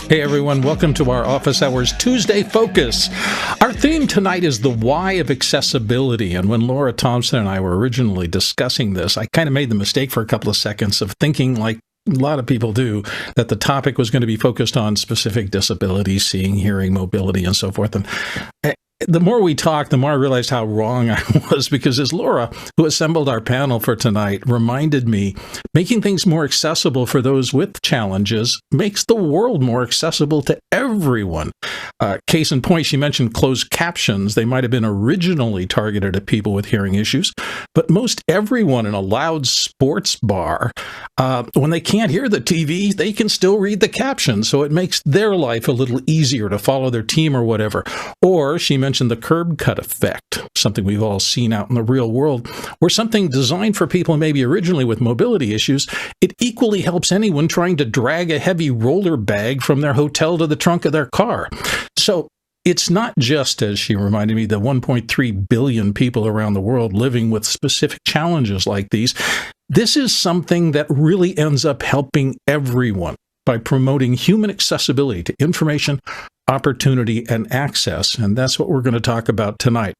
Hey everyone, welcome to our Office Hours Tuesday Focus. Our theme tonight is the why of accessibility, and when Laura Thompson and I were originally discussing this, I kind of made the mistake for a couple of seconds of thinking, like a lot of people do, that the topic was going to be focused on specific disabilities, seeing, hearing, mobility, and so forth. And the more we talked, the more I realized how wrong I was, because as Laura, who assembled our panel for tonight, reminded me, making things more accessible for those with challenges makes the world more accessible to everyone. Case in point, she mentioned closed captions. They might have been originally targeted at people with hearing issues, but most everyone in a loud sports bar, when they can't hear the TV, they can still read the captions, so it makes their life a little easier to follow their team or whatever. Or she mentioned the curb cut effect, something we've all seen out in the real world, where something designed for people maybe originally with mobility issues, it equally helps anyone trying to drag a heavy roller bag from their hotel to the trunk of their car. So it's not just, as she reminded me, the 1.3 billion people around the world living with specific challenges like these. This is something that really ends up helping everyone by promoting human accessibility to information, opportunity, and access. And that's what we're going to talk about tonight.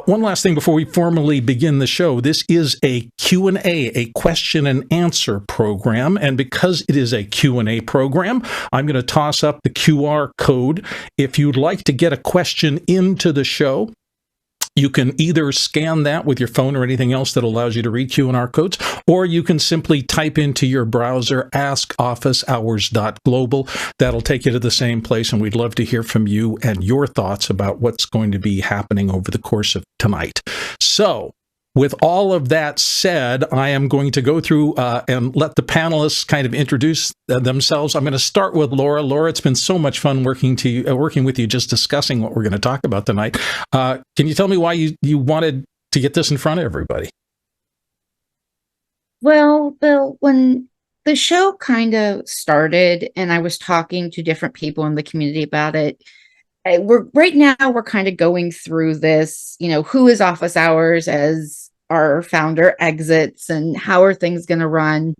One last thing before we formally begin the show. This is a Q&A, a question and answer program. And because it is a Q&A program, I'm going to toss up the QR code. If you'd like to get a question into the show, you can either scan that with your phone or anything else that allows you to read Q&R codes, or you can simply type into your browser, askofficehours.global. That'll take you to the same place, and we'd love to hear from you and your thoughts about what's going to be happening over the course of tonight. So, with all of that said, I am going to go through and let the panelists kind of introduce themselves. I'm going to start with Laura. Laura, it's been so much fun working with you, just discussing what we're going to talk about tonight. Can you tell me why you wanted to get this in front of everybody? Well, Bill, when the show kind of started and I was talking to different people in the community about it, right now we're kind of going through this, who is Office Hours as our founder exits and how are things going to run?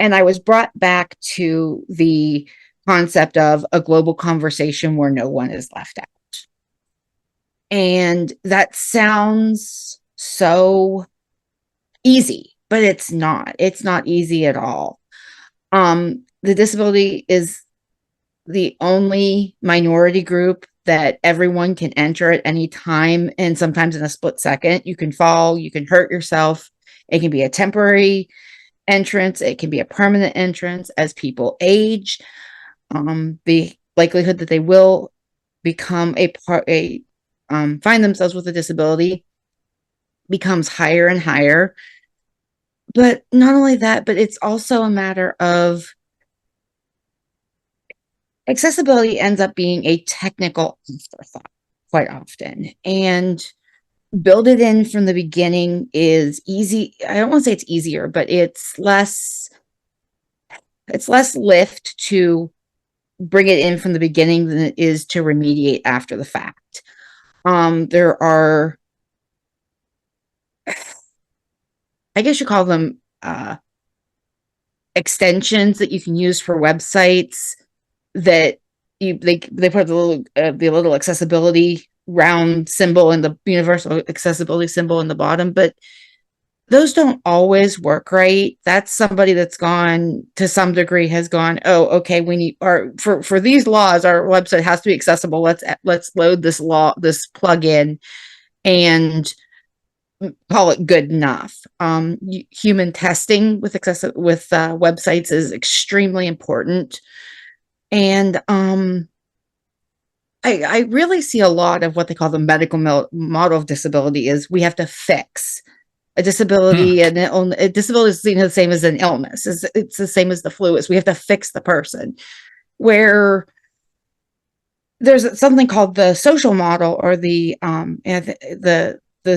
And I was brought back to the concept of a global conversation where no one is left out. And that sounds so easy, but it's not. It's not easy at all. The disability is the only minority group that everyone can enter at any time, and sometimes in a split second. You can fall, you can hurt yourself. It can be a temporary entrance, it can be a permanent entrance as people age. The likelihood that they will become find themselves with a disability becomes higher and higher. But not only that, but it's also a matter of accessibility ends up being a technical afterthought quite often, and build it in from the beginning is easy. I don't want to say it's easier, but it's less lift to bring it in from the beginning than it is to remediate after the fact. There are, I guess you call them extensions that you can use for websites that they put the little accessibility round symbol and the universal accessibility symbol in the bottom, but those don't always work right. That's somebody that's gone to some degree has gone, oh, okay, we need for these laws, our website has to be accessible. Let's load this plugin and call it good enough. Human testing with websites is extremely important. And I really see a lot of what they call the medical model of disability is we have to fix a disability, and a disability is the same as an illness. It's the same as the flu is. We have to fix the person. Where there's something called the social model, or the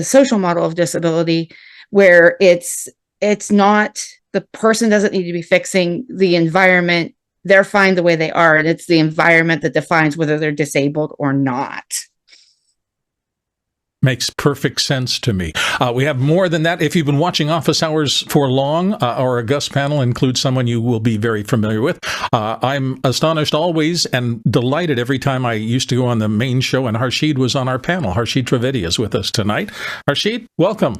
social model of disability, where it's not, the person doesn't need to be fixing the environment. They're fine the way they are, and it's the environment that defines whether they're disabled or not. Makes perfect sense to me. We have more than that. If you've been watching Office Hours for long, our August panel includes someone you will be very familiar with. I'm astonished always and delighted every time I used to go on the main show and Harshid was on our panel. Harshid Trivedi is with us tonight. Harshid, welcome.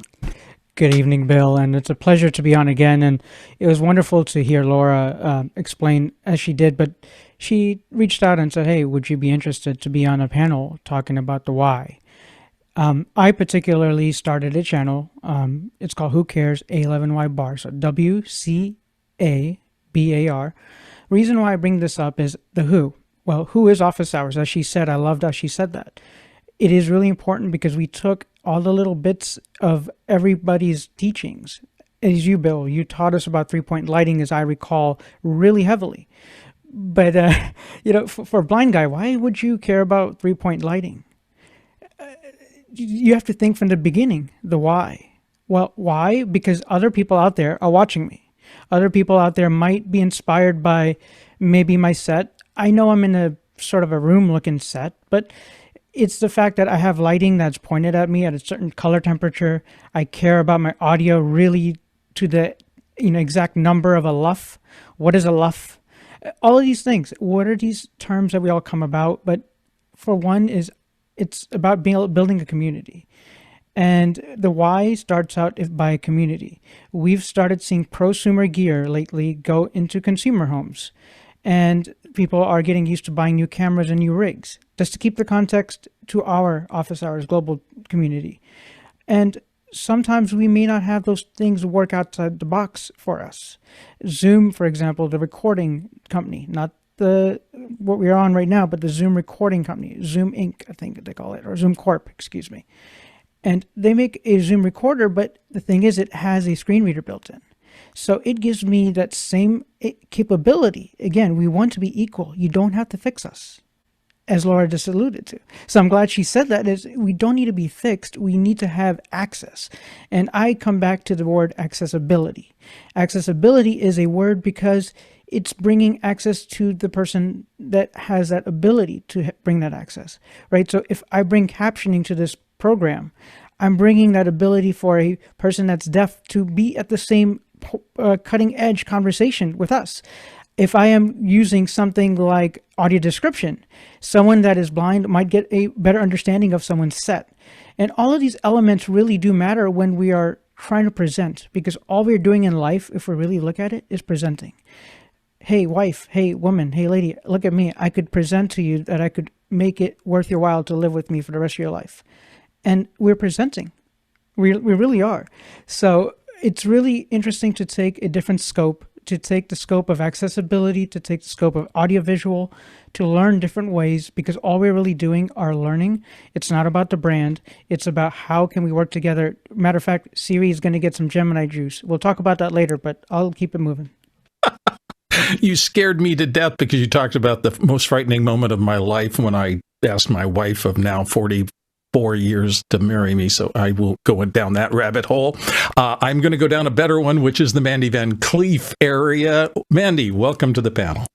Good evening, Bill, and it's a pleasure to be on again. And it was wonderful to hear Laura explain as she did, but she reached out and said, hey, would you be interested to be on a panel talking about the why? I particularly started a channel. It's called Who Cares A11Y Bar. So WCABAR. Reason why I bring this up is the who. Well, who is office hours? As she said, I loved how she said that. It is really important because we took all the little bits of everybody's teachings. As you, Bill, you taught us about three-point lighting, as I recall, really heavily. But, for a blind guy, why would you care about three-point lighting? You have to think from the beginning, the why. Well, why? Because other people out there are watching me. Other people out there might be inspired by maybe my set. I know I'm in a sort of a room-looking set, but it's the fact that I have lighting that's pointed at me at a certain color temperature. I care about my audio really to the exact number of a luff. What is a luff? All of these things. What are these terms that we all come about? But for one is it's about building a community. And the why starts out by a community. We've started seeing prosumer gear lately go into consumer homes. And people are getting used to buying new cameras and new rigs. Just to keep the context to our Office Hours global community. And sometimes we may not have those things work outside the box for us. Zoom, for example, the recording company, not what we're on right now, but the Zoom recording company, Zoom Inc., I think they call it, or Zoom Corp, excuse me. And they make a Zoom recorder, but the thing is it has a screen reader built in. So it gives me that same capability. Again, we want to be equal. You don't have to fix us, as Laura just alluded to. So I'm glad she said that. Is we don't need to be fixed. We need to have access. And I come back to the word accessibility. Accessibility is a word because it's bringing access to the person that has that ability to bring that access, right? So if I bring captioning to this program, I'm bringing that ability for a person that's deaf to be at the same cutting edge conversation with us. If I am using something like audio description, someone that is blind might get a better understanding of someone's set. And all of these elements really do matter when we are trying to present, because all we're doing in life, if we really look at it, is presenting. Hey, wife, hey, woman, hey, lady, look at me. I could present to you that I could make it worth your while to live with me for the rest of your life. And we're presenting. We really are. So it's really interesting to take a different scope, to take the scope of accessibility, to take the scope of audiovisual, to learn different ways, because all we're really doing are learning. It's not about the brand. It's about how can we work together. Matter of fact, Siri is going to get some Gemini juice. We'll talk about that later, but I'll keep it moving. You scared me to death because you talked about the most frightening moment of my life when I asked my wife of now 44 years to marry me. So I will go down that rabbit hole. I'm going to go down a better one, which is the Mandy Van Cleef area. Mandy, welcome to the panel.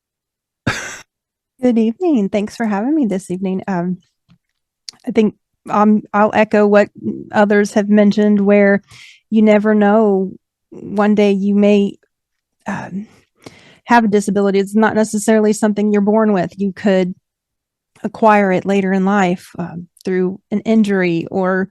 Good evening. Thanks for having me this evening. I think I'll echo what others have mentioned, where you never know, one day you may have a disability. It's not necessarily something you're born with. You could acquire it later in life through an injury, or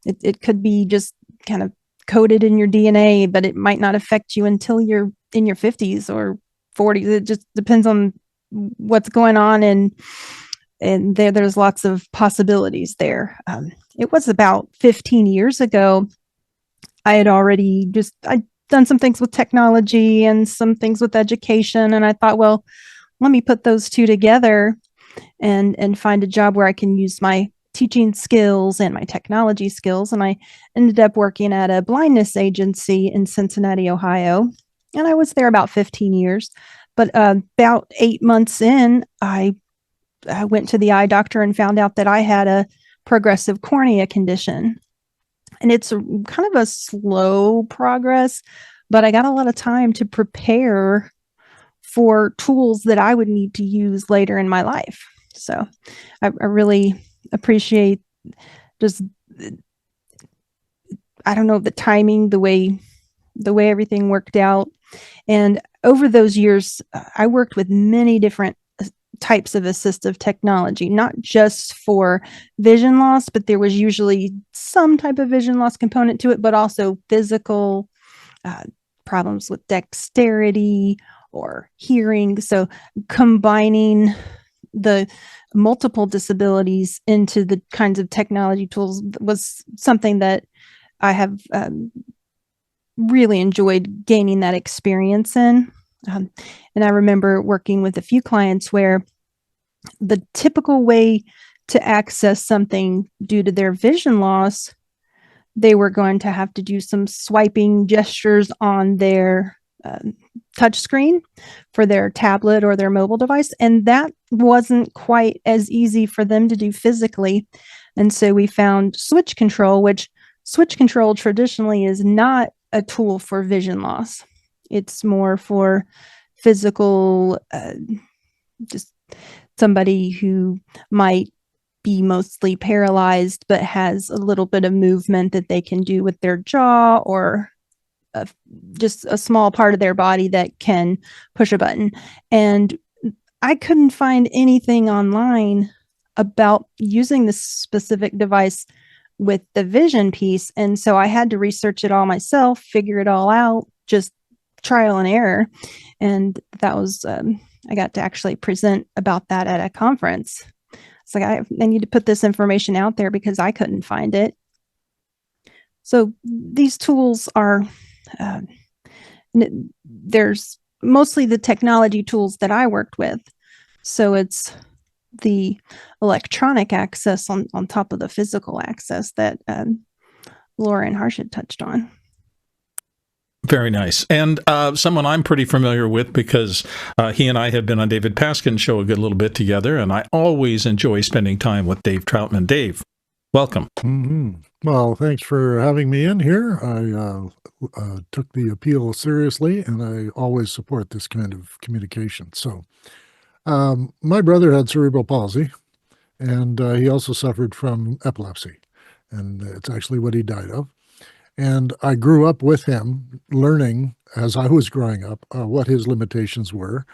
it could be just kind of coded in your DNA, but it might not affect you until you're in your 50s or 40s. It just depends on what's going on, and there's lots of possibilities there. It was about 15 years ago. I had already I'd done some things with technology and some things with education, and I thought, well, let me put those two together and find a job where I can use my teaching skills and my technology skills. And I ended up working at a blindness agency in Cincinnati, Ohio. And I was there about 15 years. But about 8 months in, I went to the eye doctor and found out that I had a progressive cornea condition. And it's kind of a slow progress, but I got a lot of time to prepare for tools that I would need to use later in my life. So I really appreciate just I don't know, the timing, the way everything worked out. And over those years, I worked with many different types of assistive technology, not just for vision loss, but there was usually some type of vision loss component to it, but also physical problems with dexterity or hearing. So combining the multiple disabilities into the kinds of technology tools was something that I have really enjoyed gaining that experience in. And I remember working with a few clients where the typical way to access something due to their vision loss, they were going to have to do some swiping gestures on their touch screen for their tablet or their mobile device. And that wasn't quite as easy for them to do physically. And so we found switch control, which switch control traditionally is not a tool for vision loss. It's more for physical, just somebody who might be mostly paralyzed, but has a little bit of movement that they can do with their jaw, or just a small part of their body that can push a button. And I couldn't find anything online about using this specific device with the vision piece. And so I had to research it all myself, figure it all out, just trial and error. And that was, I got to actually present about that at a conference. It's like, I need to put this information out there because I couldn't find it. So these tools are, there's mostly the technology tools that I worked with. So it's the electronic access on top of the physical access that Laura and Harshit touched on. Very nice. And someone I'm pretty familiar with because he and I have been on David Paskin's show a good little bit together, and I always enjoy spending time with Dave Troutman. Dave, welcome. Mm-hmm. Well, thanks for having me in here. I took the appeal seriously, and I always support this kind of communication. So my brother had cerebral palsy, and he also suffered from epilepsy, and it's actually what he died of. And I grew up with him, learning as I was growing up what his limitations were.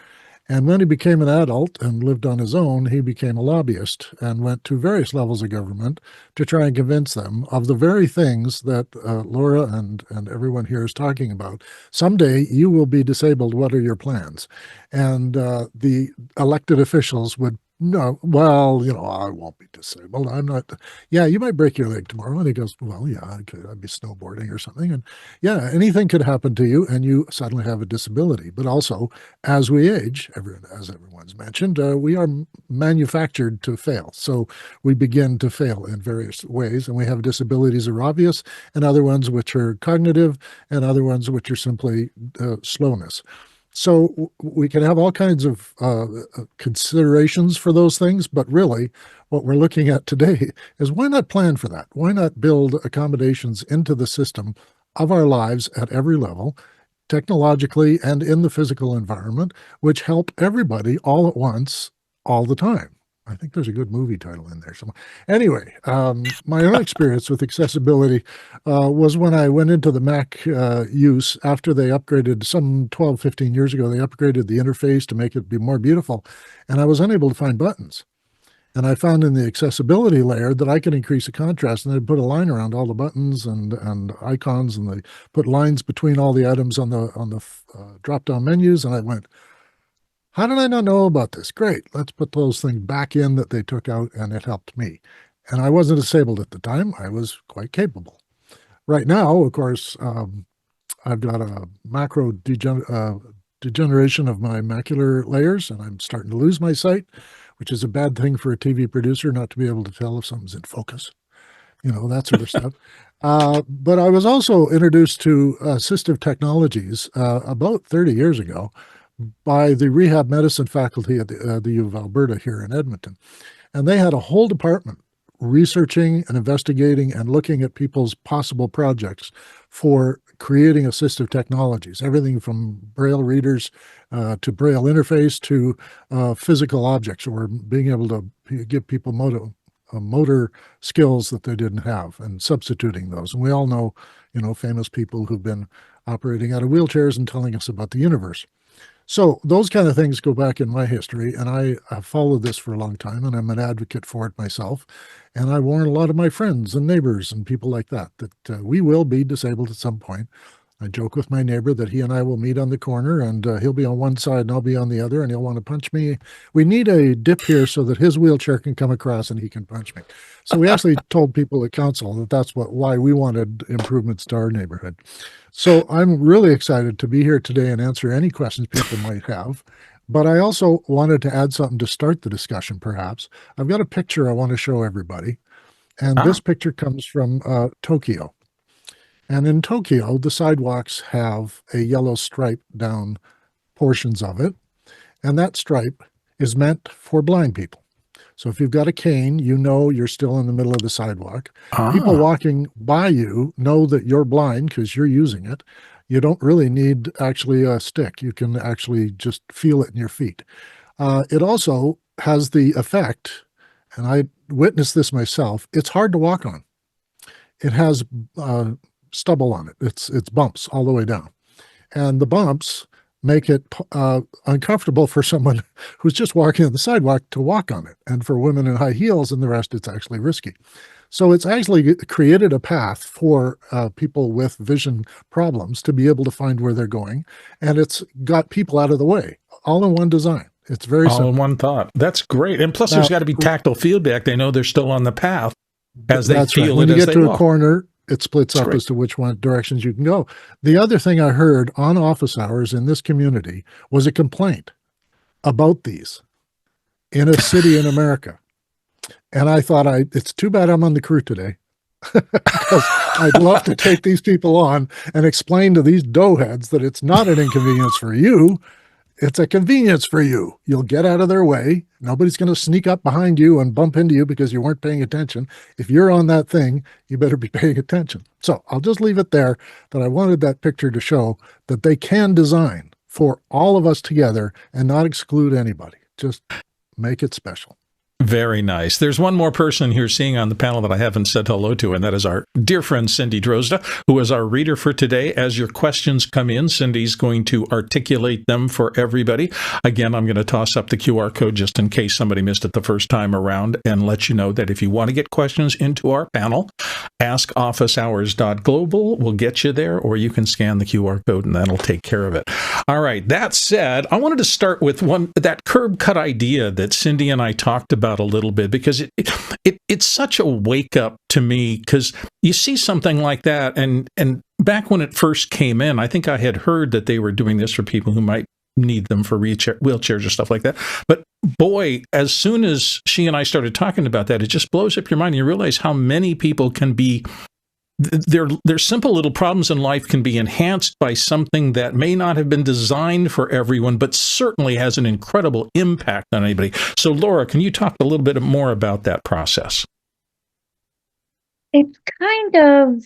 And when he became an adult and lived on his own, he became a lobbyist and went to various levels of government to try and convince them of the very things that Laura and everyone here is talking about. Someday you will be disabled. What are your plans? And the elected officials would, no, well, you know, I won't be disabled. I'm not. Yeah, you might break your leg tomorrow. And he goes, well, yeah, I'd be snowboarding or something. And yeah, anything could happen to you and you suddenly have a disability. But also, as we age, as everyone's mentioned, we are manufactured to fail. So we begin to fail in various ways. And we have disabilities that are obvious, and other ones which are cognitive, and other ones which are simply slowness. So we can have all kinds of considerations for those things, but really what we're looking at today is, why not plan for that? Why not build accommodations into the system of our lives at every level, technologically and in the physical environment, which help everybody all at once, all the time? I think there's a good movie title in there somewhere. Anyway, my own experience with accessibility was when I went into the Mac use after they upgraded some 12, 15 years ago. They upgraded the interface to make it be more beautiful, and I was unable to find buttons. And I found in the accessibility layer that I could increase the contrast, and they'd put a line around all the buttons and icons, and they put lines between all the items on the drop-down menus, and I went, how did I not know about this? Great. Let's put those things back in that they took out, and it helped me. And I wasn't disabled at the time. I was quite capable. Right now, of course, I've got a macro degeneration of my macular layers, and I'm starting to lose my sight, which is a bad thing for a TV producer, not to be able to tell if something's in focus, you know, that sort of stuff. But I was also introduced to assistive technologies about 30 years ago by the rehab medicine faculty at the U of Alberta here in Edmonton. And they had a whole department researching and investigating and looking at people's possible projects for creating assistive technologies, everything from Braille readers to Braille interface to physical objects, or being able to give people motor skills that they didn't have and substituting those. And we all know, famous people who've been operating out of wheelchairs and telling us about the universe. So those kind of things go back in my history, and I have followed this for a long time, and I'm an advocate for it myself. And I warn a lot of my friends and neighbors and people like that we will be disabled at some point. I joke with my neighbor that he and I will meet on the corner, and he'll be on one side and I'll be on the other, and he'll want to punch me. We need a dip here so that his wheelchair can come across and he can punch me. So we actually told people at council that that's why we wanted improvements to our neighborhood. So I'm really excited to be here today and answer any questions people might have. But I also wanted to add something to start the discussion, perhaps. I've got a picture I want to show everybody. And this picture comes from Tokyo. And in Tokyo, the sidewalks have a yellow stripe down portions of it. And that stripe is meant for blind people. So if you've got a cane, you're still in the middle of the sidewalk. People walking by you know that you're blind because you're using it. You don't really need actually a stick. You can actually just feel it in your feet. It also has the effect, and I witnessed this myself, it's hard to walk on. It has stubble on it. It's bumps all the way down. And the bumps make it uncomfortable for someone who's just walking on the sidewalk to walk on it. And for women in high heels and the rest, it's actually risky. So it's actually created a path for people with vision problems to be able to find where they're going. And it's got people out of the way, all in one design. It's very all simple. in one thought. That's great. And plus, there's got to be tactile feedback. They know they're still on the path as they feel When it you as get they to walk. a corner, it splits up as to which directions you can go. The other thing I heard on office hours in this community was a complaint about these in a city in America. And I thought, it's too bad I'm on the crew today, because I'd love to take these people on and explain to these doughheads that it's not an inconvenience for you. It's a convenience for you. You'll get out of their way. Nobody's going to sneak up behind you and bump into you because you weren't paying attention. If you're on that thing, you better be paying attention. So I'll just leave it there, that I wanted that picture to show that they can design for all of us together and not exclude anybody. Just make it special. Very nice. There's one more person here seeing on the panel that I haven't said hello to, and that is our dear friend Cindy Drozda, who is our reader for today. As your questions come in, Cindy's going to articulate them for everybody. Again, I'm going to toss up the QR code just in case somebody missed it the first time around, and let you know that if you want to get questions into our panel, askofficehours.global will get you there, or you can scan the QR code and that'll take care of it. All right. That said, I wanted to start with that curb cut idea that Cindy and I talked about a little bit, because it's such a wake up to me, because you see something like that, and back when it first came in, I think I had heard that they were doing this for people who might need them for wheelchairs or stuff like that. But boy, as soon as she and I started talking about that, it just blows up your mind. You realize how many people can be, their simple little problems in life can be enhanced by something that may not have been designed for everyone, but certainly has an incredible impact on anybody. So Laura, can you talk a little bit more about that process? It's kind of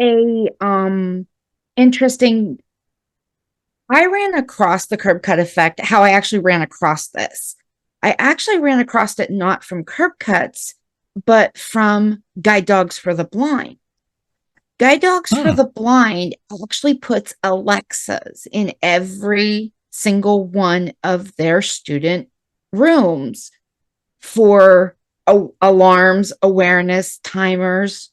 a interesting. I ran across the curb cut effect. How I actually ran across this. I actually ran across it not from curb cuts, but from Guide Dogs for the Blind. Guide Dogs for the Blind actually puts Alexas in every single one of their student rooms for alarms, awareness, timers.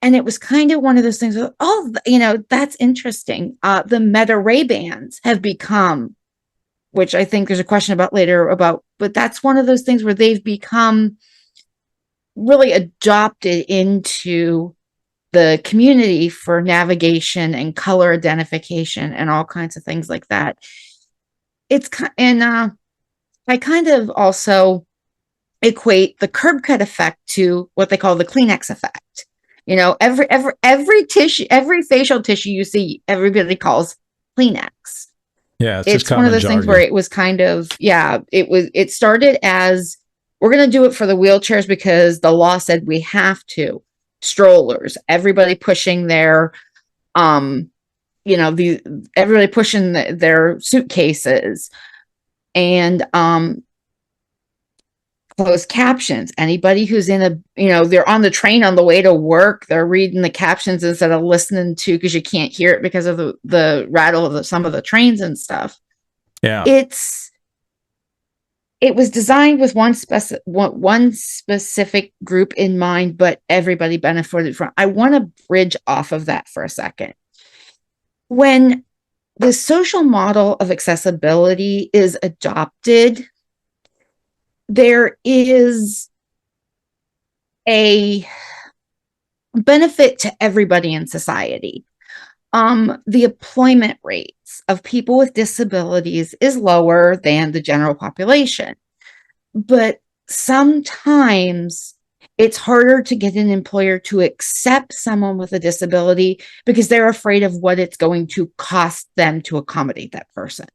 And it was kind of one of those things, that's interesting. The Meta Ray-Bans have become, which I think there's a question about later but that's one of those things where they've become really adopted into the community for navigation and color identification and all kinds of things like that. I kind of also equate the curb cut effect to what they call the Kleenex effect. Every tissue, every facial tissue you see, everybody calls Kleenex. Yeah, it's one of those things where it was kind of, it started as, we're going to do it for the wheelchairs because the law said we have to. Strollers, everybody pushing their, everybody pushing their suitcases. And closed captions. Anybody who's in a, they're on the train on the way to work, they're reading the captions instead of listening to, because you can't hear it because of the rattle of some of the trains and stuff. Yeah. It was designed with one specific group in mind, but everybody benefited from. I want to bridge off of that for a second. When the social model of accessibility is adopted, there is a benefit to everybody in society. The employment rates of people with disabilities is lower than the general population, but sometimes it's harder to get an employer to accept someone with a disability because they're afraid of what it's going to cost them to accommodate that person.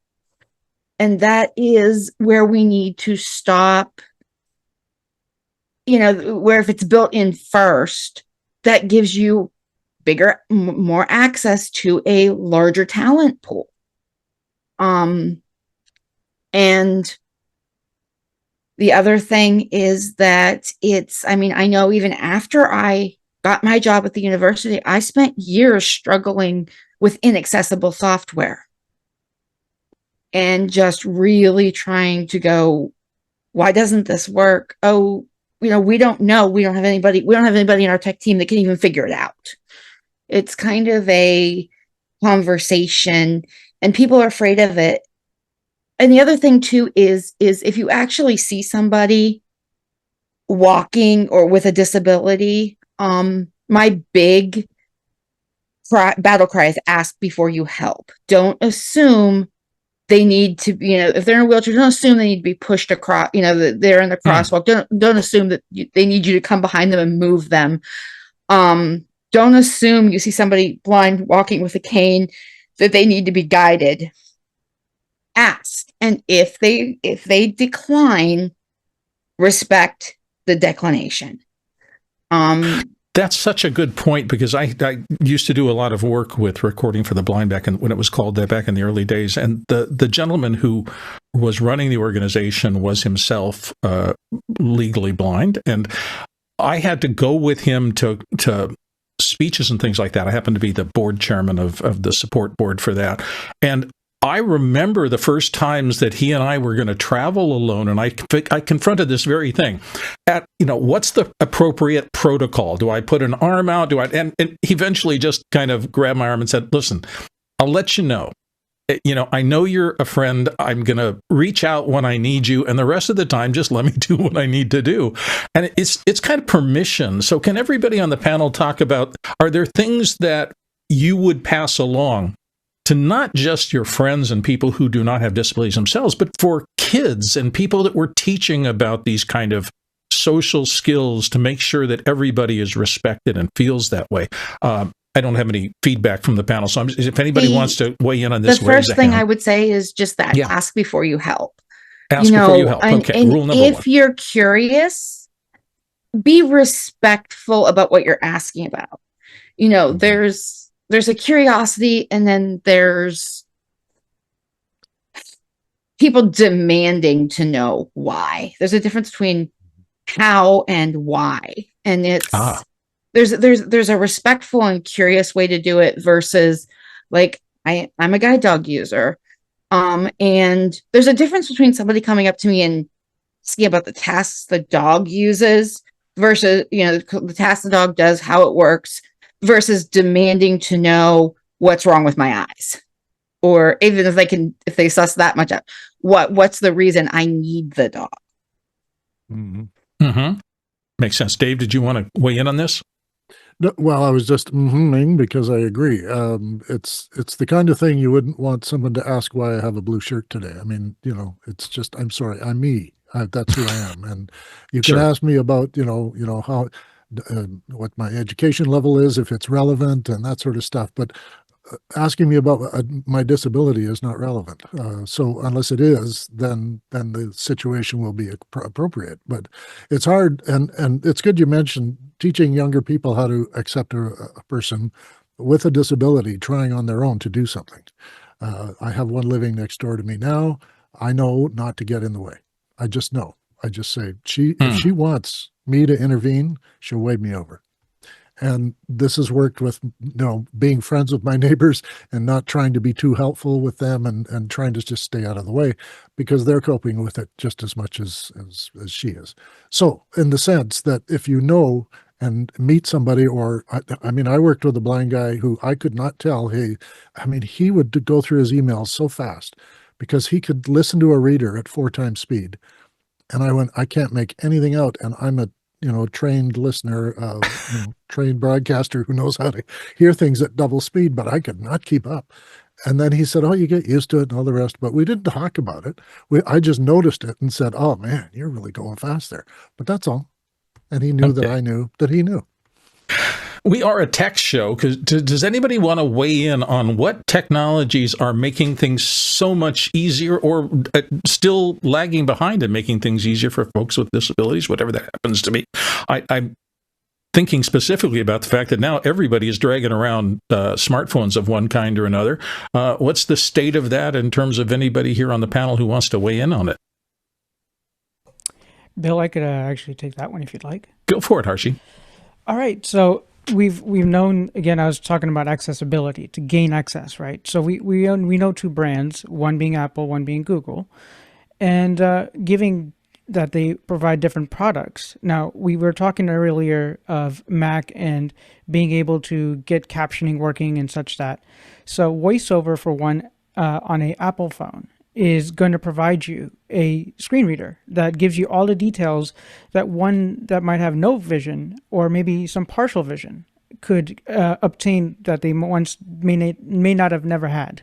And that is where we need to stop, where if it's built in first, that gives you more access to a larger talent pool. And the other thing is that I know even after I got my job at the university, I spent years struggling with inaccessible software and just really trying to go, why doesn't this work? Oh, we don't know. We don't have anybody in our tech team that can even figure it out. It's kind of a conversation and people are afraid of it. And the other thing too is if you actually see somebody walking or with a disability, my big battle cry is ask before you help. Don't assume they need to, if they're in a wheelchair, don't assume they need to be pushed across, that they're in the crosswalk. Don't assume that they need you to come behind them and move them. Don't assume you see somebody blind walking with a cane that they need to be guided. Ask. And if they decline, respect the declination. That's such a good point, because I used to do a lot of work with Recording for the Blind when it was called that back in the early days. And the gentleman who was running the organization was himself legally blind. And I had to go with him to speeches and things like that. I happened to be the board chairman of the support board for that. And I remember the first times that he and I were going to travel alone, and I confronted this very thing. What's the appropriate protocol? Do I put an arm out? And he eventually just kind of grabbed my arm and said, listen, I'll let you know. I know you're a friend. I'm going to reach out when I need you. And the rest of the time, just let me do what I need to do. And it's kind of permission. So can everybody on the panel talk about, are there things that you would pass along to not just your friends and people who do not have disabilities themselves, but for kids and people that we're teaching about these kind of social skills to make sure that everybody is respected and feels that way? I don't have any feedback from the panel, so if anybody wants to weigh in on this, the first thing I would say is just that: ask before you help. Ask before you help. Okay, and rule number one. If you're curious, be respectful about what you're asking about. There's a curiosity, and then there's people demanding to know why. There's a difference between how and why, and it's. There's a respectful and curious way to do it versus like I'm a guide dog user. And there's a difference between somebody coming up to me and asking about the tasks the dog uses versus, the tasks the dog does, how it works, versus demanding to know what's wrong with my eyes. Or even if they suss that much up, what's the reason I need the dog? Mm-hmm. Makes sense. Dave, did you want to weigh in on this? No, well, I was just because I agree. It's the kind of thing you wouldn't want someone to ask why I have a blue shirt today. I mean, it's just, I'm sorry, I'm me. That's who I am. And you can ask me about, how, what my education level is, if it's relevant and that sort of stuff. But asking me about my disability is not relevant. So unless it is, then the situation will be appropriate. But it's hard, and it's good you mentioned teaching younger people how to accept a person with a disability trying on their own to do something. I have one living next door to me now. I know not to get in the way. I just know. I just say, if she wants me to intervene, she'll wave me over. And this has worked with, being friends with my neighbors and not trying to be too helpful with them and trying to just stay out of the way, because they're coping with it just as much as she is. So in the sense that if you know and meet somebody, or I worked with a blind guy who I could not tell, he would go through his emails so fast because he could listen to a reader at 4 times speed. And I went, I can't make anything out. And I'm a trained listener, trained broadcaster who knows how to hear things at double speed, but I could not keep up. And then he said, oh, you get used to it and all the rest. But we didn't talk about it. I just noticed it and said, oh, man, you're really going fast there. But that's all. And he knew that I knew that he knew. We are a tech show. Does anybody want to weigh in on what technologies are making things so much easier, or still lagging behind in making things easier for folks with disabilities, whatever that happens to be? I'm thinking specifically about the fact that now everybody is dragging around smartphones of one kind or another. What's the state of that in terms of anybody here on the panel who wants to weigh in on it? Bill, I could actually take that one if you'd like. Go for it, Harshi. All right. So we've known, again, I was talking about accessibility, to gain access, right? So we know 2 brands, one being Apple, one being Google, and giving that they provide different products. Now, we were talking earlier of Mac and being able to get captioning working and such that. So VoiceOver, for one, on a Apple phone, is going to provide you a screen reader that gives you all the details that one that might have no vision or maybe some partial vision could obtain, that they once may not have never had.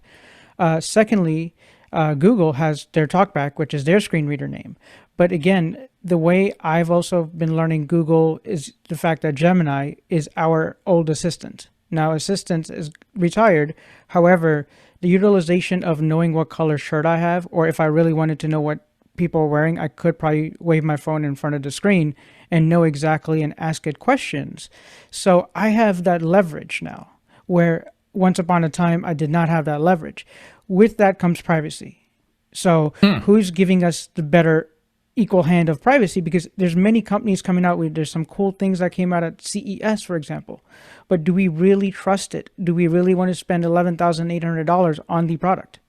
Secondly, Google has their TalkBack, which is their screen reader name. But again, the way I've also been learning Google is the fact that Gemini is our old assistant. Now, assistant is retired. However, the utilization of knowing what color shirt I have, or if I really wanted to know what people are wearing, I could probably wave my phone in front of the screen and know exactly and ask it questions. So I have that leverage now, where once upon a time I did not have that leverage. With that comes privacy. So who's giving us the better equal hand of privacy? Because there's many companies coming out with, there's some cool things that came out at CES, for example. But do we really trust it? Do we really want to spend $11,800 on the product?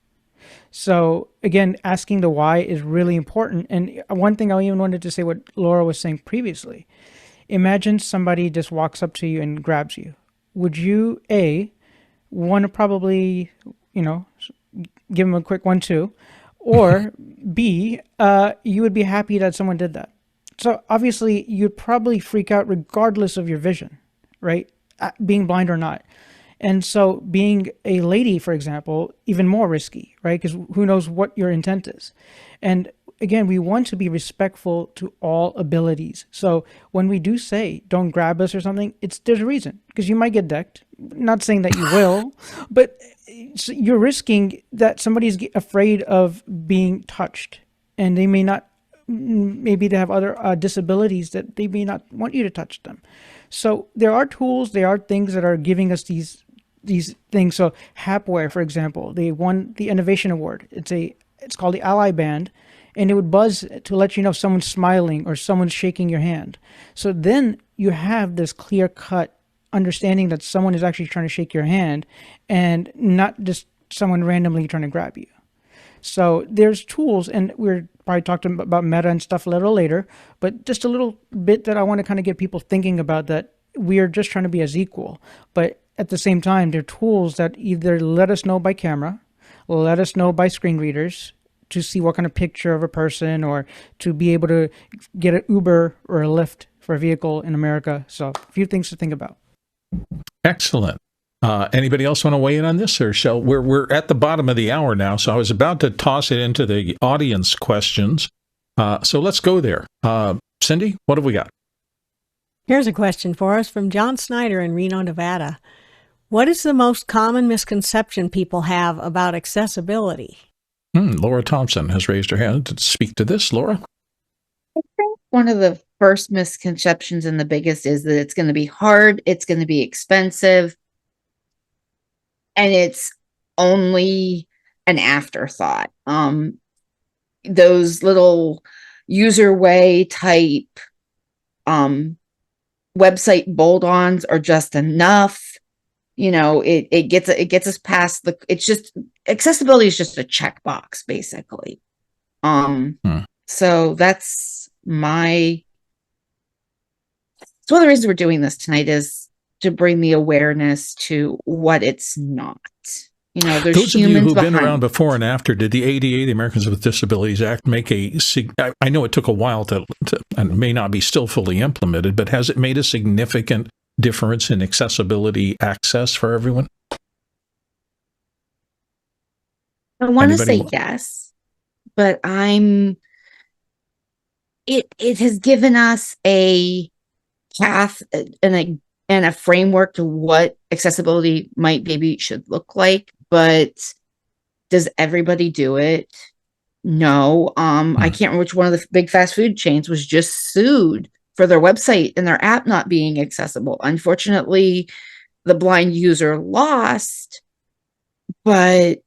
So again, asking the why is really important. And one thing I even wanted to say, what Laura was saying previously, imagine somebody just walks up to you and grabs you. Would you, A, want to probably, give them a quick 1-2, or B, you would be happy that someone did that. So obviously you'd probably freak out regardless of your vision, right? Being blind or not. And so being a lady, for example, even more risky, right? Because who knows what your intent is. And again, we want to be respectful to all abilities. So when we do say, don't grab us or something, there's a reason, because you might get decked. Not saying that you will, but you're risking that somebody's afraid of being touched, and they may not, maybe they have other disabilities that they may not want you to touch them. So there are tools, there are things that are giving us these things. So Hapware, for example, they won the Innovation Award. It's called the Ally Band, and it would buzz to let you know if someone's smiling or someone's shaking your hand. So then you have this clear-cut understanding that someone is actually trying to shake your hand and not just someone randomly trying to grab you. So there's tools, and we're probably talking about Meta and stuff a little later, but just a little bit that I want to kind of get people thinking about, that we are just trying to be as equal. But at the same time, there are tools that either let us know by camera, let us know by screen readers to see what kind of picture of a person, or to be able to get an Uber or a Lyft for a vehicle in America. So a few things to think about. Excellent. Anybody else want to weigh in on this, or shall we're at the bottom of the hour now, so I was about to toss it into the audience questions. So let's go there. Cindy, what have we got? Here's a question for us from John Snyder in Reno, Nevada. What is the most common misconception people have about accessibility? Laura Thompson has raised her hand to speak to this. Laura? I think one of the first misconceptions and the biggest is that it's going to be hard, it's going to be expensive, and it's only an afterthought. Those little user way type website bolt-ons are just enough. It gets us past it's just accessibility is just a checkbox basically. So that's one of the reasons we're doing this tonight is to bring the awareness to what it's not. There's those of you who've been behind. around before and after, did the ADA, the Americans with Disabilities Act, make I know it took a while to and may not be still fully implemented, but has it made a significant difference in accessibility access for everyone? I want to say yes, but it has given us a path and a framework to what accessibility maybe should look like, but does everybody do it? No. I can't remember which one of the big fast food chains was just sued for their website and their app not being accessible. Unfortunately, the blind user lost, but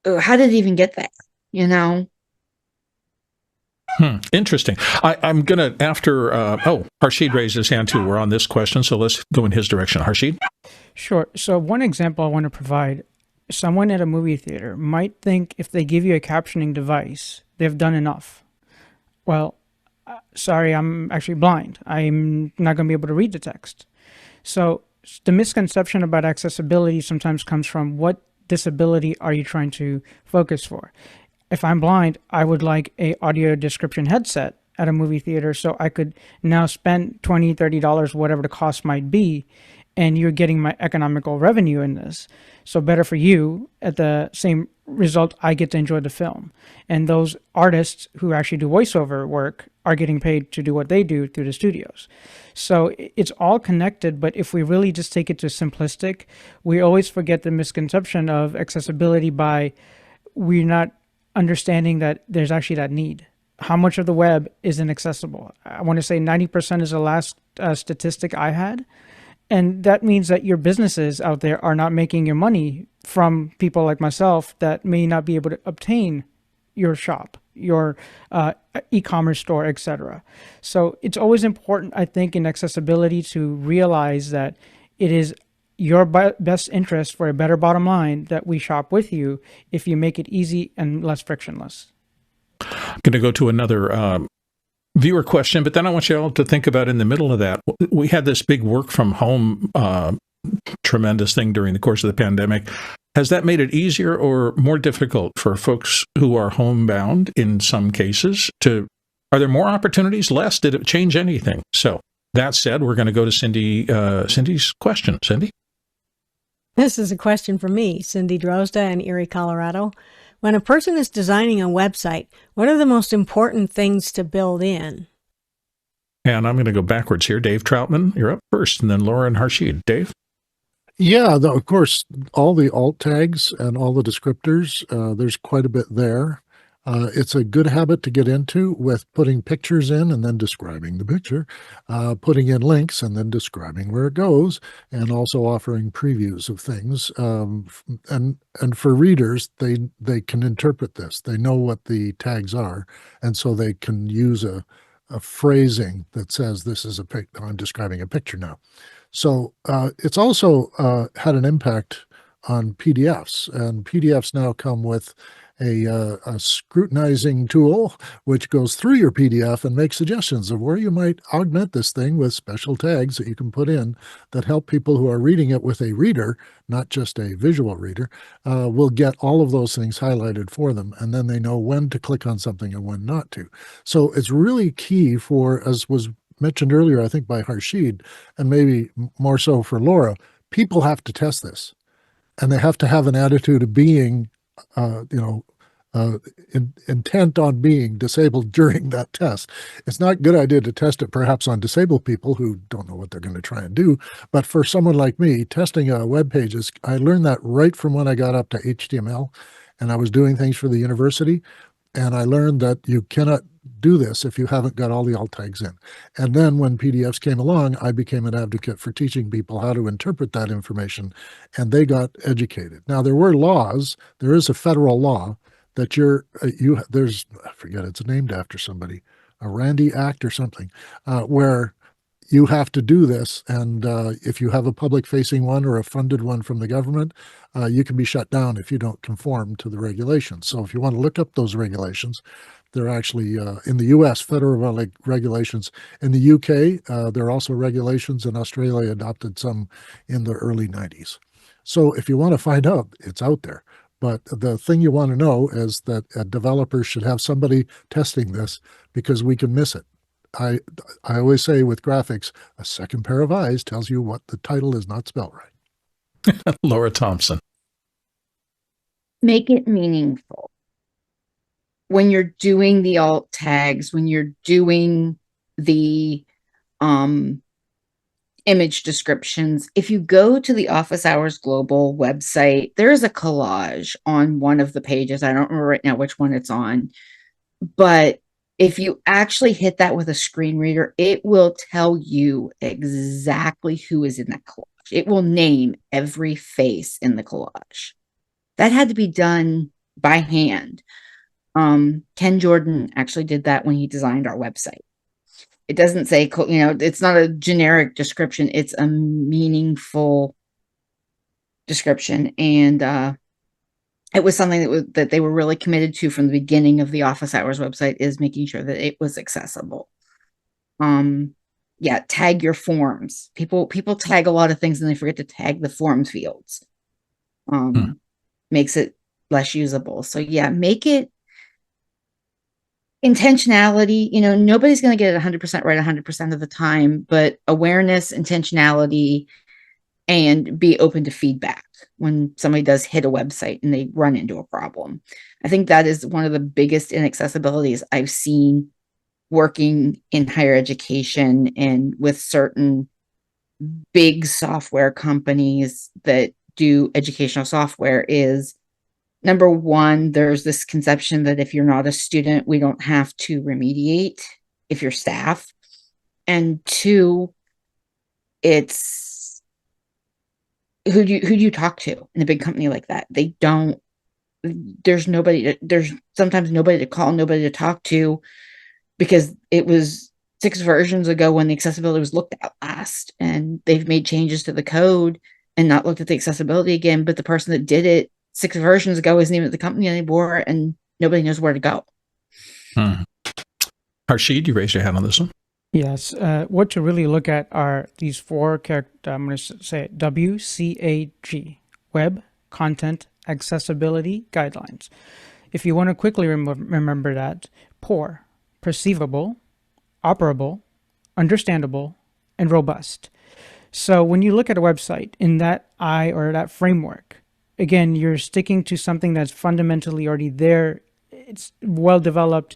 how did it even get there? Interesting. I'm going to, after, Harshid raised his hand too. We're on this question, so let's go in his direction. Harshid? Sure. So one example I want to provide, someone at a movie theater might think if they give you a captioning device, they've done enough. Well, sorry, I'm actually blind. I'm not going to be able to read the text. So the misconception about accessibility sometimes comes from what disability are you trying to focus for? If I'm blind, I would like a audio description headset at a movie theater so I could now spend $20, $30, whatever the cost might be, and you're getting my economical revenue in this. So better for you. At the same result, I get to enjoy the film. And those artists who actually do voiceover work are getting paid to do what they do through the studios. So it's all connected, but if we really just take it to simplistic, we always forget the misconception of accessibility by we're not understanding that there's actually that need. How much of the web is inaccessible? I want to say 90% is the last statistic I had. And that means that your businesses out there are not making your money from people like myself that may not be able to obtain your shop, your e-commerce store, etc. So it's always important, I think, in accessibility to realize that it is your best interest for a better bottom line that we shop with you if you make it easy and less frictionless. I'm going to go to another viewer question, but then I want you all to think about in the middle of that. We had this big work from home tremendous thing during the course of the pandemic. Has that made it easier or more difficult for folks who are homebound in some cases? Are there more opportunities, less? Did it change anything? So that said, we're going to go to Cindy's question. Cindy? This is a question for me, Cindy Drozda in Erie, Colorado. When a person is designing a website, what are the most important things to build in? And I'm going to go backwards here. Dave Troutman, you're up first, and then Laura and Harshid. Dave? Yeah, of course, all the alt tags and all the descriptors, there's quite a bit there. It's a good habit to get into with putting pictures in and then describing the picture, putting in links and then describing where it goes, and also offering previews of things. And for readers, they can interpret this. They know what the tags are, and so they can use a phrasing that says this is I'm describing a picture now. So it's also had an impact on PDFs, and PDFs now come with a scrutinizing tool which goes through your PDF and makes suggestions of where you might augment this thing with special tags that you can put in that help people who are reading it with a reader, not just a visual reader, will get all of those things highlighted for them, and then they know when to click on something and when not to. So it's really key for, as was mentioned earlier, I think by Harshid, and maybe more so for Laura, people have to test this, and they have to have an attitude of being intent on being disabled during that test. It's not a good idea to test it perhaps on disabled people who don't know what they're going to try and do, but for someone like me, testing a web page I learned that right from when I got up to HTML, and I was doing things for the university, and I learned that you cannot do this if you haven't got all the alt tags in. And then when PDFs came along, I became an advocate for teaching people how to interpret that information, and they got educated. Now, there were laws. There is a federal law that there's, I forget, it's named after somebody, a Randy Act or something, where you have to do this. And if you have a public-facing one or a funded one from the government, you can be shut down if you don't conform to the regulations. So if you want to look up those regulations, they're actually in the U.S. federal regulations. In the U.K., there are also regulations, and Australia adopted some in the early 90s. So if you want to find out, it's out there. But the thing you want to know is that developers should have somebody testing this, because we can miss it. I always say with graphics, a second pair of eyes tells you what the title is not spelled right. Laura Thompson. Make it meaningful. When you're doing the alt tags, when you're doing the image descriptions, if you go to the Office Hours Global website, there's a collage on one of the pages. I don't remember right now which one it's on, but if you actually hit that with a screen reader, it will tell you exactly who is in that collage. It will name every face in the collage. That had to be done by hand. Ken Jordan actually did that when he designed our website. It doesn't say, it's not a generic description. It's a meaningful description. And it was something that they were really committed to from the beginning of the Office Hours website, is making sure that it was accessible. Yeah, tag your forms. People tag a lot of things and they forget to tag the form fields. Makes it less usable. So yeah, make it intentionality. Nobody's going to get it 100% right 100% of the time, but awareness, intentionality, and be open to feedback when somebody does hit a website and they run into a problem. I think that is one of the biggest inaccessibilities I've seen working in higher education and with certain big software companies that do educational software is, number one, there's this conception that if you're not a student, we don't have to remediate if you're staff. And two, it's who do you talk to in a big company like that? There's sometimes nobody to call, nobody to talk to, because it was 6 versions ago when the accessibility was looked at last, and they've made changes to the code and not looked at the accessibility again. But the person that did it 6 versions ago isn't even at the company anymore, and nobody knows where to go. Harshid, you raised your hand on this one. Yes. What to really look at are these 4 character, I'm going to say it, WCAG, Web Content Accessibility Guidelines. If you want to quickly remember that, poor, perceivable, operable, understandable, and robust. So when you look at a website in that or that framework, again, you're sticking to something that's fundamentally already there. It's well developed.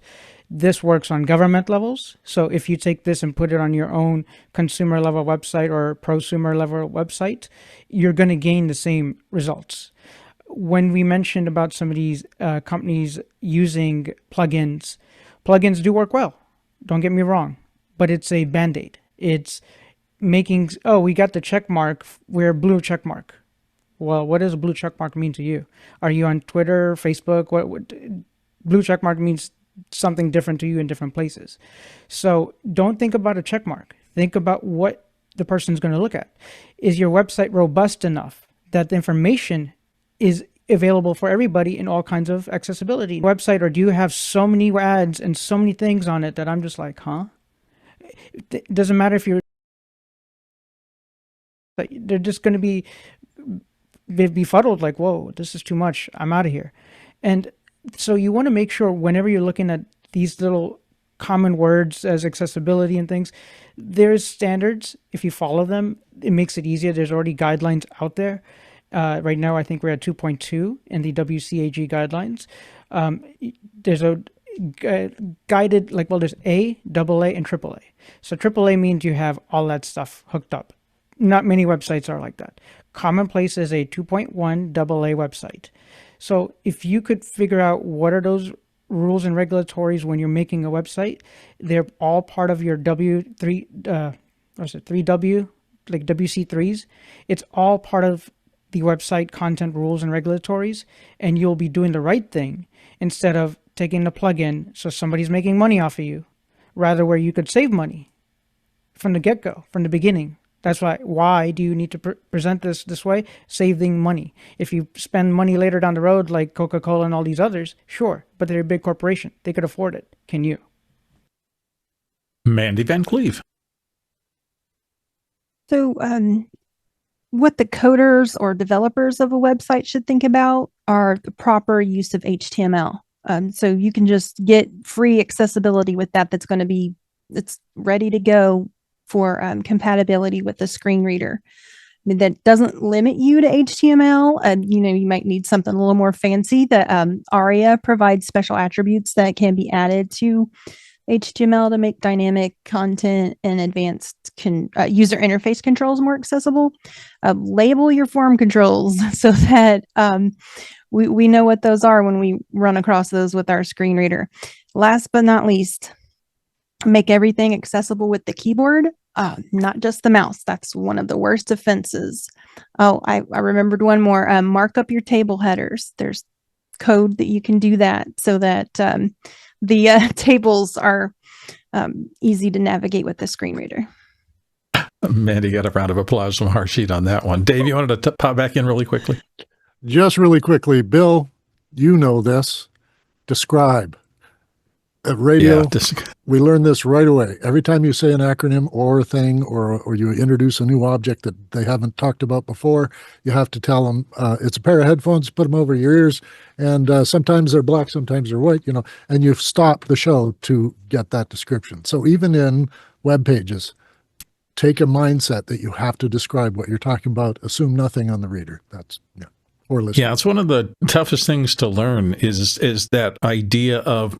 This works on government levels. So if you take this and put it on your own consumer level website or prosumer level website, you're going to gain the same results. When we mentioned about some of these companies using plugins do work well. Don't get me wrong, but it's a band-aid. It's making, we got the check mark, we're blue check mark. Well, what does a blue check mark mean to you? Are you on Twitter, Facebook? What blue check mark means something different to you in different places. So don't think about a check mark. Think about what the person's going to look at. Is your website robust enough that the information is available for everybody in all kinds of accessibility website, or do you have so many ads and so many things on it that I'm just like, it doesn't matter if you're, they're just going to be befuddled, like, whoa, this is too much, I'm out of here. And so you want to make sure whenever you're looking at these little common words as accessibility and things, there's standards. If you follow them, it makes it easier. There's already guidelines out there. Right now, I think we're at 2.2 in the WCAG guidelines. There's a guided, there's A, AA, and AAA. So AAA means you have all that stuff hooked up. Not many websites are like that. Commonplace is a 2.1 AA website. So if you could figure out what are those rules and regulatories when you're making a website, they're all part of your W3W, like WC3s. It's all part of the website content rules and regulatories, and you'll be doing the right thing instead of taking the plugin so somebody's making money off of you, rather where you could save money from the get-go, from the beginning. That's why do you need to present this way? Saving money. If you spend money later down the road, like Coca-Cola and all these others, sure, but they're a big corporation. They could afford it. Can you? Mandy Van Cleve. So what the coders or developers of a website should think about are the proper use of HTML. So you can just get free accessibility with that. It's ready to go for compatibility with the screen reader. I mean, that doesn't limit you to HTML. You might need something a little more fancy. The ARIA provides special attributes that can be added to HTML to make dynamic content and advanced user interface controls more accessible. Label your form controls so that we know what those are when we run across those with our screen reader. Last but not least, make everything accessible with the keyboard, not just the mouse. That's one of the worst offenses. Oh, I remembered one more. Mark up your table headers. There's code that you can do that so that the tables are easy to navigate with the screen reader. Mandy got a round of applause from Harshit on that one. Dave, you wanted to pop back in really quickly? Just really quickly, Bill, you know this. Describe. At radio, we learn this right away. Every time you say an acronym or thing, or you introduce a new object that they haven't talked about before, you have to tell them it's a pair of headphones, put them over your ears, and sometimes they're black, sometimes they're white, and you stop the show to get that description. So even in web pages, take a mindset that you have to describe what you're talking about. Assume nothing on the reader. Or listen. Yeah, it's one of the toughest things to learn is that idea of,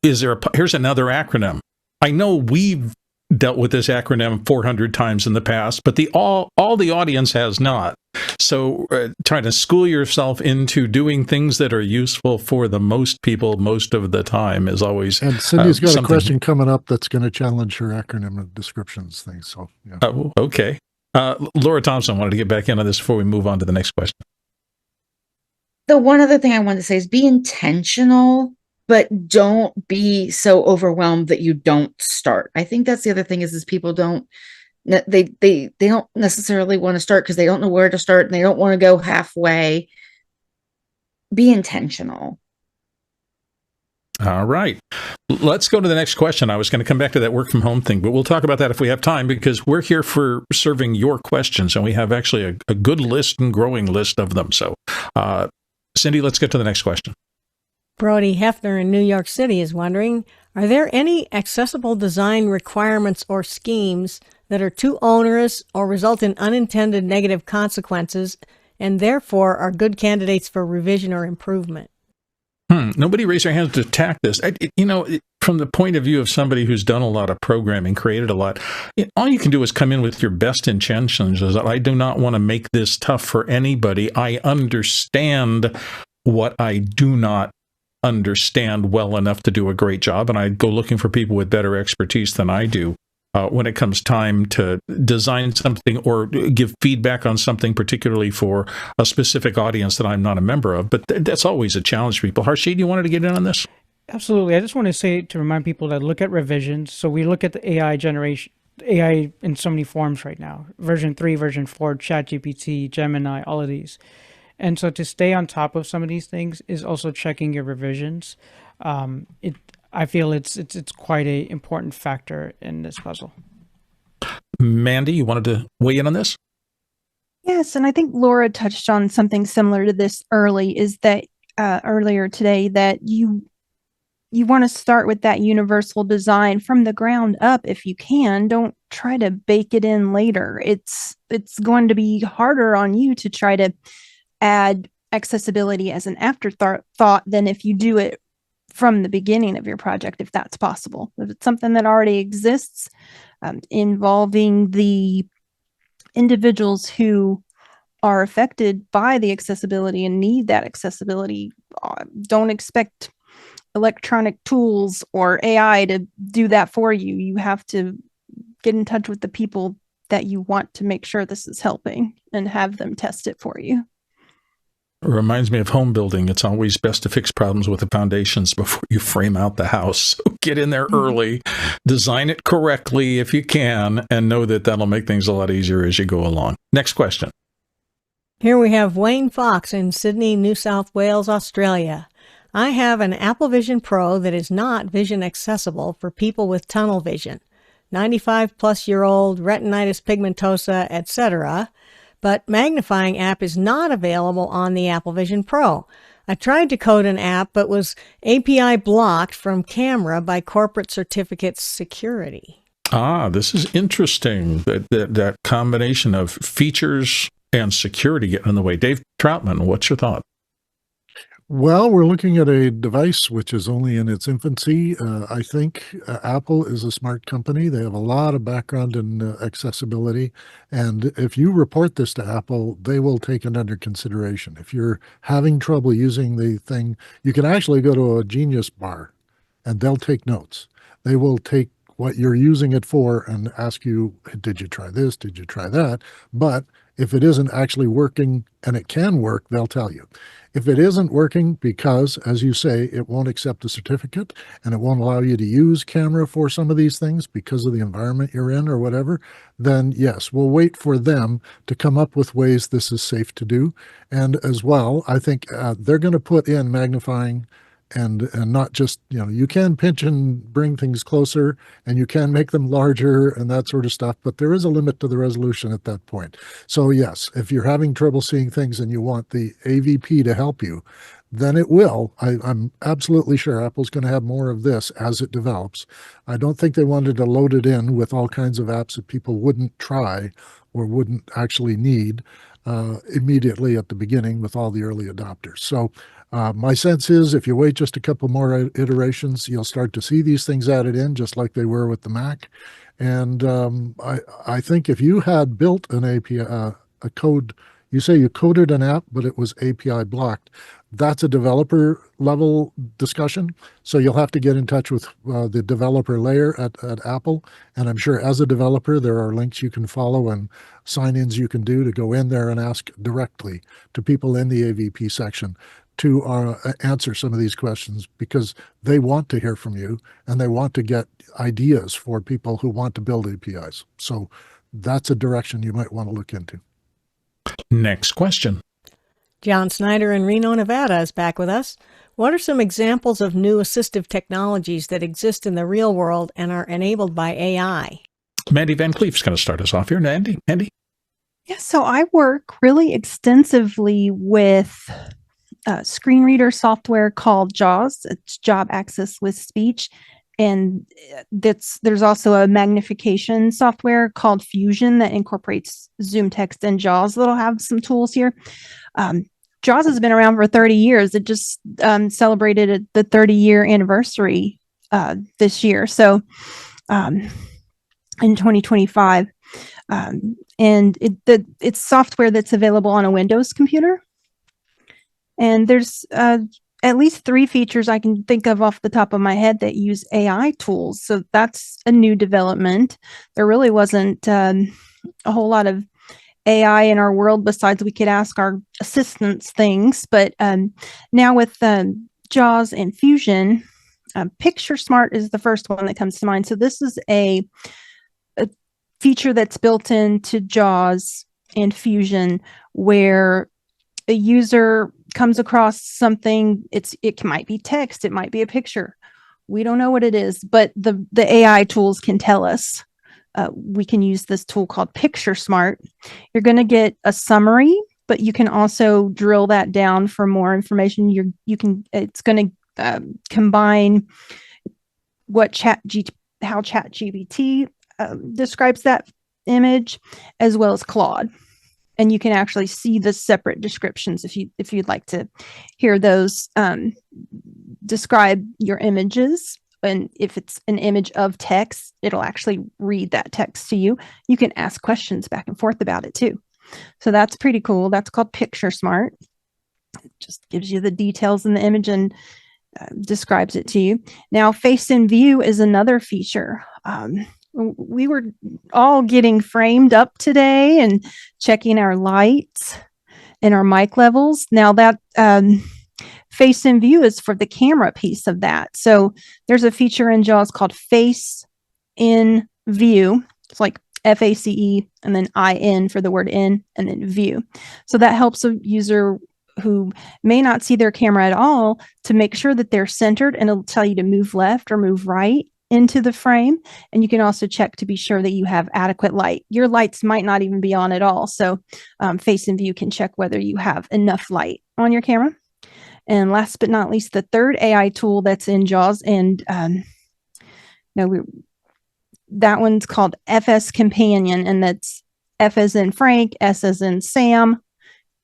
here's another acronym. I know we've dealt with this acronym 400 times in the past, but all the audience has not. So trying to school yourself into doing things that are useful for the most people most of the time is always. And Cindy's got a question coming up that's going to challenge her acronym descriptions thing. So yeah. Okay. Laura Thompson wanted to get back in on this before we move on to the next question. The one other thing I wanted to say is be intentional, but don't be so overwhelmed that you don't start. I think that's the other thing is people don't necessarily want to start because they don't know where to start and they don't want to go halfway. Be intentional. All right. Let's go to the next question. I was going to come back to that work from home thing, but we'll talk about that if we have time because we're here for serving your questions and we have actually a good list and growing list of them. So, Cindy, let's get to the next question. Brody Hefner in New York City is wondering, are there any accessible design requirements or schemes that are too onerous or result in unintended negative consequences and therefore are good candidates for revision or improvement? Nobody raised their hands to attack this. From the point of view of somebody who's done a lot of programming, created a lot, all you can do is come in with your best intentions. I do not want to make this tough for anybody. I understand what I do not understand well enough to do a great job, and I go looking for people with better expertise than I do when it comes time to design something or give feedback on something, particularly for a specific audience that I'm not a member of. But that's always a challenge for people. Harshit, you wanted to get in on this? Absolutely. I just want to say to remind people that look at revisions. So we look at the AI generation, AI in so many forms right now, version 3, version 4, ChatGPT, Gemini, all of these. And so to stay on top of some of these things is also checking your revisions. I feel it's quite an important factor in this puzzle. Mandy, you wanted to weigh in on this? Yes, and I think Laura touched on something similar to this earlier today, that you want to start with that universal design from the ground up if you can. Don't try to bake it in later. It's going to be harder on you to try to add accessibility as an afterthought than if you do it from the beginning of your project, if that's possible. If it's something that already exists, involving the individuals who are affected by the accessibility and need that accessibility, don't expect electronic tools or AI to do that for you. You have to get in touch with the people that you want to make sure this is helping and have them test it for you. It reminds me of home building. It's always best to fix problems with the foundations before you frame out the house. So get in there early, design it correctly if you can, and know that that'll make things a lot easier as you go along. Next question. Here we have Wayne Fox in Sydney, New South Wales, Australia. I have an Apple Vision Pro that is not vision accessible for people with tunnel vision, 95-plus-year-old, retinitis pigmentosa, etc., but Magnifying App is not available on the Apple Vision Pro. I tried to code an app, but was API blocked from camera by corporate certificate security. This is interesting, that combination of features and security getting in the way. Dave Troutman, what's your thought? Well, we're looking at a device which is only in its infancy. I think Apple is a smart company. They have a lot of background in accessibility. And if you report this to Apple, they will take it under consideration. If you're having trouble using the thing, you can actually go to a Genius bar and they'll take notes. They will take what you're using it for and ask you, did you try this? Did you try that? But if it isn't actually working and it can work, they'll tell you. If it isn't working because, as you say, it won't accept the certificate and it won't allow you to use camera for some of these things because of the environment you're in or whatever, then yes, we'll wait for them to come up with ways this is safe to do. And as well, I think they're going to put in magnifying and not just, you can pinch and bring things closer and you can make them larger and that sort of stuff, but there is a limit to the resolution at that point. So yes, if you're having trouble seeing things and you want the AVP to help you, then it will. I'm absolutely sure Apple's going to have more of this as it develops. I don't think they wanted to load it in with all kinds of apps that people wouldn't try or wouldn't actually need immediately at the beginning with all the early adopters. So my sense is if you wait just a couple more iterations, you'll start to see these things added in just like they were with the Mac. And I think if you had built an API, a code, you say you coded an app, but it was API blocked, that's a developer level discussion. So you'll have to get in touch with the developer layer at Apple. And I'm sure as a developer, there are links you can follow and sign-ins you can do to go in there and ask directly to people in the AVP section to answer some of these questions because they want to hear from you and they want to get ideas for people who want to build APIs. So that's a direction you might want to look into. Next question. John Snyder in Reno, Nevada is back with us. What are some examples of new assistive technologies that exist in the real world and are enabled by AI? Mandy Van Cleef's going to start us off here. Mandy? Yeah, so I work really extensively with screen reader software called JAWS. It's Job Access with Speech. And there's also a magnification software called Fusion that incorporates Zoom text and JAWS that'll have some tools here. JAWS has been around for 30 years. It just celebrated the 30-year anniversary this year. So in 2025. And it's software that's available on a Windows computer. And there's at least 3 features I can think of off the top of my head that use AI tools. So that's a new development. There really wasn't a whole lot of AI in our world besides we could ask our assistants things. But now with JAWS and Fusion, Picture Smart is the first one that comes to mind. So this is a feature that's built into JAWS and Fusion where a user comes across something, it might be text, it might be a picture. We don't know what it is, but the AI tools can tell us. We can use this tool called Picture Smart. You're going to get a summary, but you can also drill that down for more information. It's going to combine how ChatGPT describes that image as well as Claude. And you can actually see the separate descriptions if you'd like to hear those describe your images. And if it's an image of text, it'll actually read that text to you. You can ask questions back and forth about it too. So that's pretty cool. That's called Picture Smart. It just gives you the details in the image and describes it to you. Now, Face in View is another feature. We were all getting framed up today and checking our lights. and our mic levels. Now that face in view is for the camera piece of that. So there's a feature in JAWS called face in view. It's like FACE and then IN for the word in and then view. So that helps a user who may not see their camera at all to make sure that they're centered, and it'll tell you to move left or move right into the frame. And you can also check to be sure that you have adequate light. Your lights might not even be on at all. So face in view can check whether you have enough light on your camera. And last but not least, the third AI tool that's in JAWS, and that one's called FS Companion, and that's F as in Frank, S as in Sam,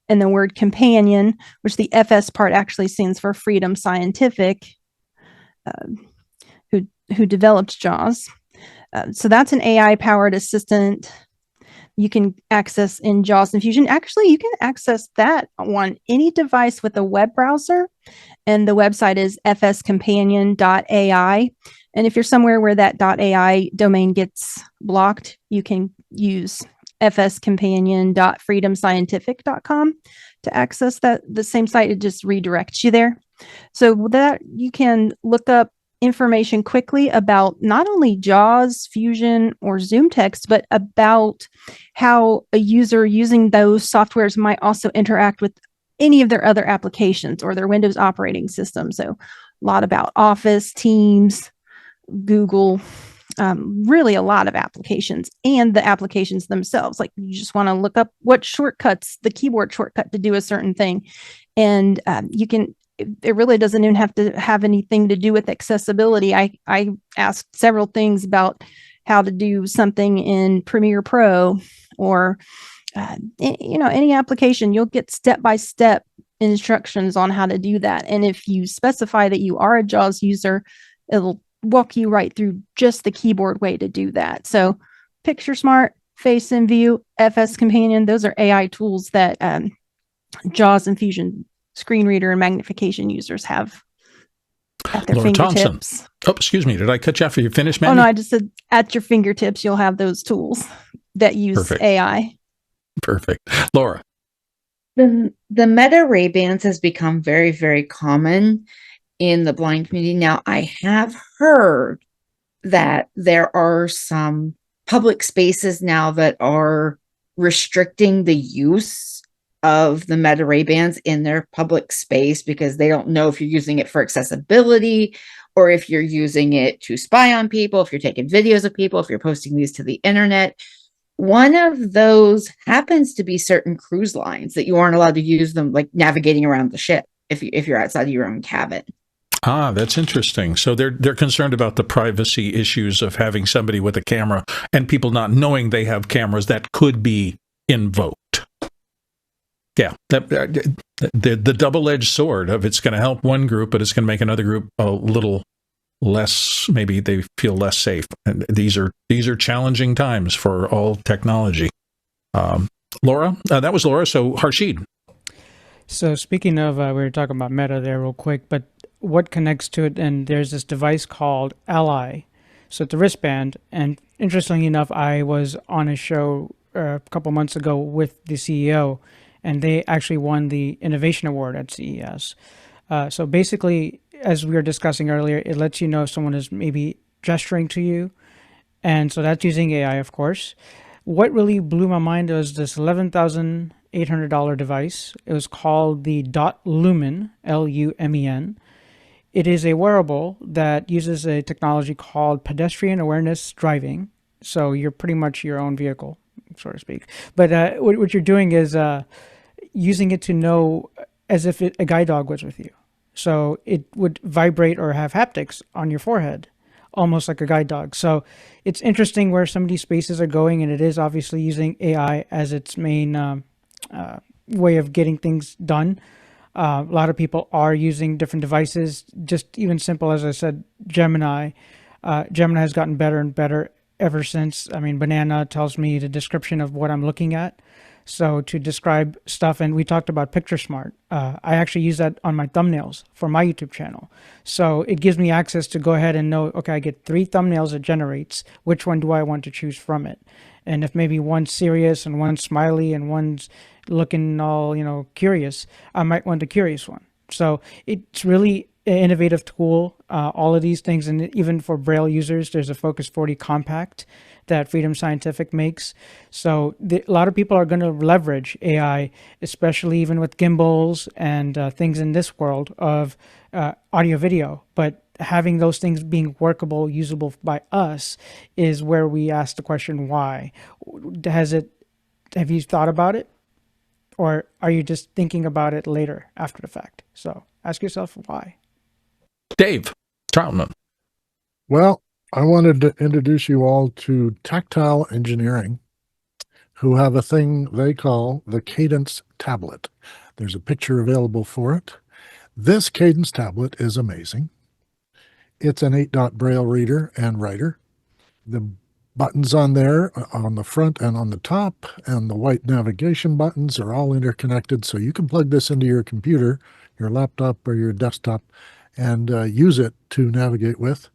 and the word companion, which the FS part actually stands for Freedom Scientific, who developed JAWS. So that's an AI-powered assistant you can access in JAWS and Fusion. Actually, you can access that on any device with a web browser, and the website is fscompanion.ai. And if you're somewhere where that .ai domain gets blocked, you can use fscompanion.freedomscientific.com to access the same site. It just redirects you there. So that you can look up information quickly about not only JAWS, Fusion, or Zoom Text, but about how a user using those softwares might also interact with any of their other applications or their Windows operating system. So a lot about Office, Teams, Google, really a lot of applications, and the applications themselves. Like you just want to look up what shortcuts, the keyboard shortcut to do a certain thing. And it really doesn't even have to have anything to do with accessibility. I asked several things about how to do something in Premiere Pro or, any application. You'll get step-by-step instructions on how to do that. And if you specify that you are a JAWS user, it'll walk you right through just the keyboard way to do that. So Picture Smart, Face in View, FS Companion, those are AI tools that JAWS and Fusion screen reader and magnification users have at their Laura fingertips. Thompson. Oh, excuse me. Did I cut you after you finished, Mandy? Oh, no, I just said at your fingertips, you'll have those tools that use Perfect. AI. Perfect. Laura. The Meta Ray-Bans has become very, very common in the blind community. Now, I have heard that there are some public spaces now that are restricting the use of the Meta Ray-Bans in their public space because they don't know if you're using it for accessibility or if you're using it to spy on people, if you're taking videos of people, if you're posting these to the internet. One of those happens to be certain cruise lines that you aren't allowed to use them, like navigating around the ship if you're outside of your own cabin. Ah, that's interesting. So they're concerned about the privacy issues of having somebody with a camera and people not knowing they have cameras that could be invoked. Yeah, the double-edged sword of it's going to help one group, but it's going to make another group a little less, maybe they feel less safe. And these are challenging times for all technology. Laura, that was Laura. So Harshid. So speaking of, we were talking about Meta there real quick, but what connects to it? And there's this device called Ally. So it's a wristband. And interestingly enough, I was on a show a couple months ago with the CEO, and they actually won the Innovation Award at CES. So basically, as we were discussing earlier, it lets you know if someone is maybe gesturing to you. And so that's using AI, of course. What really blew my mind was this $11,800 device. It was called the Dot Lumen, Lumen. It is a wearable that uses a technology called pedestrian awareness driving. So you're pretty much your own vehicle, so to speak. But what you're doing is using it to know as if a guide dog was with you. So it would vibrate or have haptics on your forehead, almost like a guide dog. So it's interesting where some of these spaces are going, and it is obviously using AI as its main way of getting things done. A lot of people are using different devices, just even simple, as I said, Gemini. Gemini has gotten better and better ever since. I mean, Banana tells me the description of what I'm looking at. So to describe stuff, and we talked about Picture Smart. I actually use that on my thumbnails for my YouTube channel. So it gives me access to go ahead and know, okay, I get 3 thumbnails it generates. Which one do I want to choose from it? And if maybe one's serious and one's smiley and one's looking all, curious, I might want the curious one. So it's really an innovative tool. All of these things, and even for Braille users, there's a Focus 40 Compact that Freedom Scientific makes. So a lot of people are going to leverage AI, especially even with gimbals and things in this world of audio video. But having those things being workable, usable by us is where we ask the question, why? Have you thought about it? Or are you just thinking about it later after the fact? So ask yourself why. Dave Troutman. Well, I wanted to introduce you all to Tactile Engineering, who have a thing they call the Cadence tablet. There's a picture available for it. This Cadence tablet is amazing. It's an 8-dot Braille reader and writer. The buttons on there, on the front and on the top, and the white navigation buttons are all interconnected, so you can plug this into your computer, your laptop, or your desktop, and use it to navigate with.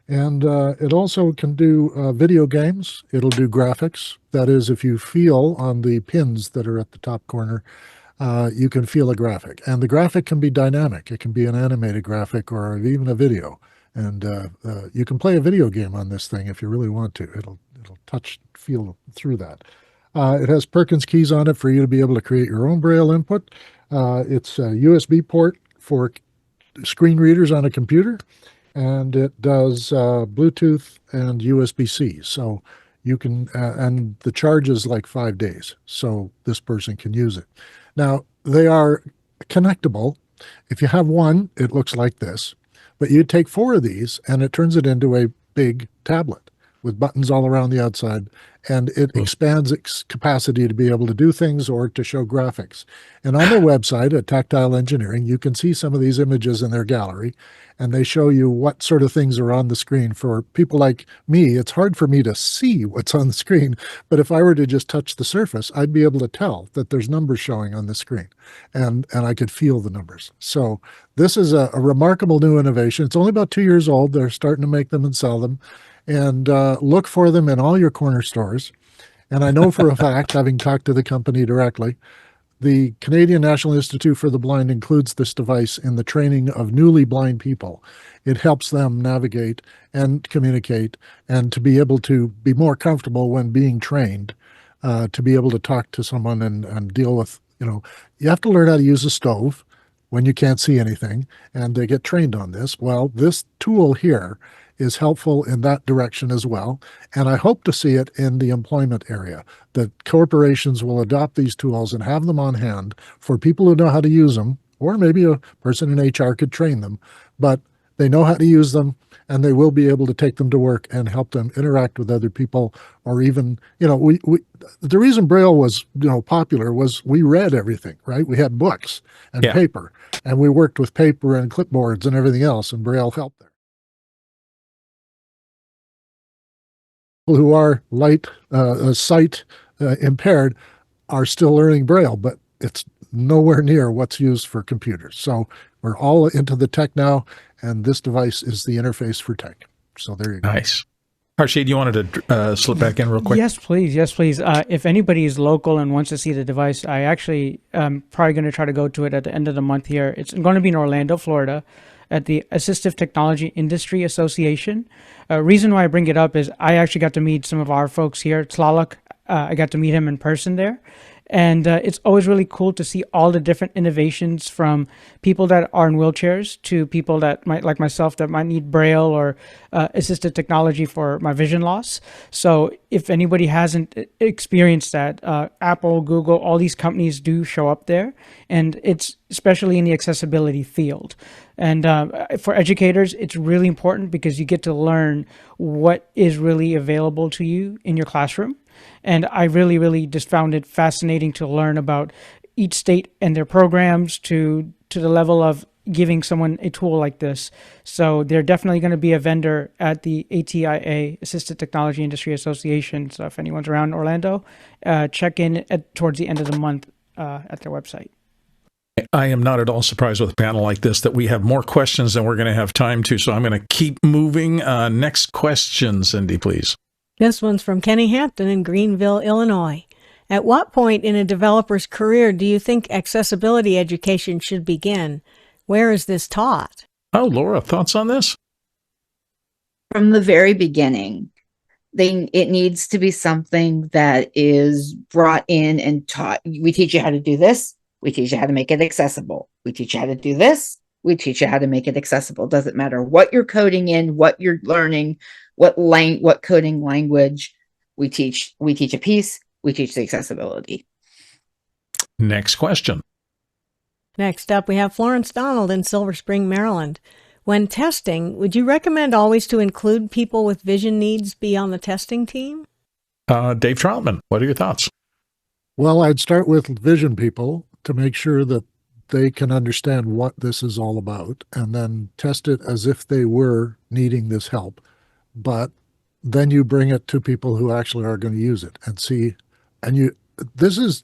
And it also can do video games. It'll do graphics. That is, if you feel on the pins that are at the top corner, you can feel a graphic. And the graphic can be dynamic. It can be an animated graphic or even a video. And you can play a video game on this thing if you really want to. It'll feel through that. It has Perkins keys on it for you to be able to create your own Braille input. It's a USB port for screen readers on a computer, and it does Bluetooth and USB-C. So you can, and the charge is like 5 days, so this person can use it. Now, they are connectable. If you have one, it looks like this, but you take 4 of these and it turns it into a big tablet with buttons all around the outside, and it expands its capacity to be able to do things or to show graphics. And on their website at Tactile Engineering, you can see some of these images in their gallery, and they show you what sort of things are on the screen. For people like me, it's hard for me to see what's on the screen, but if I were to just touch the surface, I'd be able to tell that there's numbers showing on the screen, and I could feel the numbers. So this is a remarkable new innovation. It's only about 2 years old. They're starting to make them and sell them. And look for them in all your corner stores. And I know for a fact, having talked to the company directly, the Canadian National Institute for the Blind includes this device in the training of newly blind people. It helps them navigate and communicate and to be able to be more comfortable when being trained, to be able to talk to someone and deal with, you have to learn how to use a stove when you can't see anything, and they get trained on this. Well, this tool here is helpful in that direction as well. And I hope to see it in the employment area, that corporations will adopt these tools and have them on hand for people who know how to use them, or maybe a person in HR could train them, but they know how to use them, and they will be able to take them to work and help them interact with other people. Or even, the reason Braille was, popular was we read everything, right? We had books and paper, and we worked with paper and clipboards and everything else, and Braille helped there. Who are sight impaired are still learning Braille, but it's nowhere near what's used for computers. So we're all into the tech now, and this device is the interface for tech. So there you go. Nice. Harshid, you wanted to slip back in real quick? Yes, please. Yes, please. If anybody is local and wants to see the device, I actually probably going to try to go to it at the end of the month here. It's going to be in Orlando, Florida, at the Assistive Technology Industry Association. Reason why I bring it up is I actually got to meet some of our folks here. Tlaloc, I got to meet him in person there. And it's always really cool to see all the different innovations, from people that are in wheelchairs to people that might, like myself, that might need Braille or assistive technology for my vision loss. So if anybody hasn't experienced that, Apple, Google, all these companies do show up there, and it's especially in the accessibility field. And for educators, it's really important because you get to learn what is really available to you in your classroom. And I really, really just found it fascinating to learn about each state and their programs to the level of giving someone a tool like this. So they're definitely going to be a vendor at the ATIA, Assistive Technology Industry Association. So if anyone's around Orlando, check in towards the end of the month at their website. I am not at all surprised with a panel like this that we have more questions than we're going to have time to. So I'm going to keep moving. Next question, Cindy, please. This one's from Kenny Hampton in Greenville, Illinois. At what point in a developer's career do you think accessibility education should begin? Where is this taught? Oh, Laura, thoughts on this? From the very beginning, it needs to be something that is brought in and taught. We teach you how to do this. We teach you how to make it accessible. We teach you how to do this. We teach you how to make it accessible. Doesn't matter what you're coding in, what you're learning, what coding language. We teach a piece. We teach the accessibility. Next question. Next up, we have Florence Donald in Silver Spring, Maryland. When testing, would you recommend always to include people with vision needs be on the testing team? Dave Troutman, what are your thoughts? Well, I'd start with vision people to make sure that they can understand what this is all about, and then test it as if they were needing this help. But then you bring it to people who actually are going to use it and see. And this is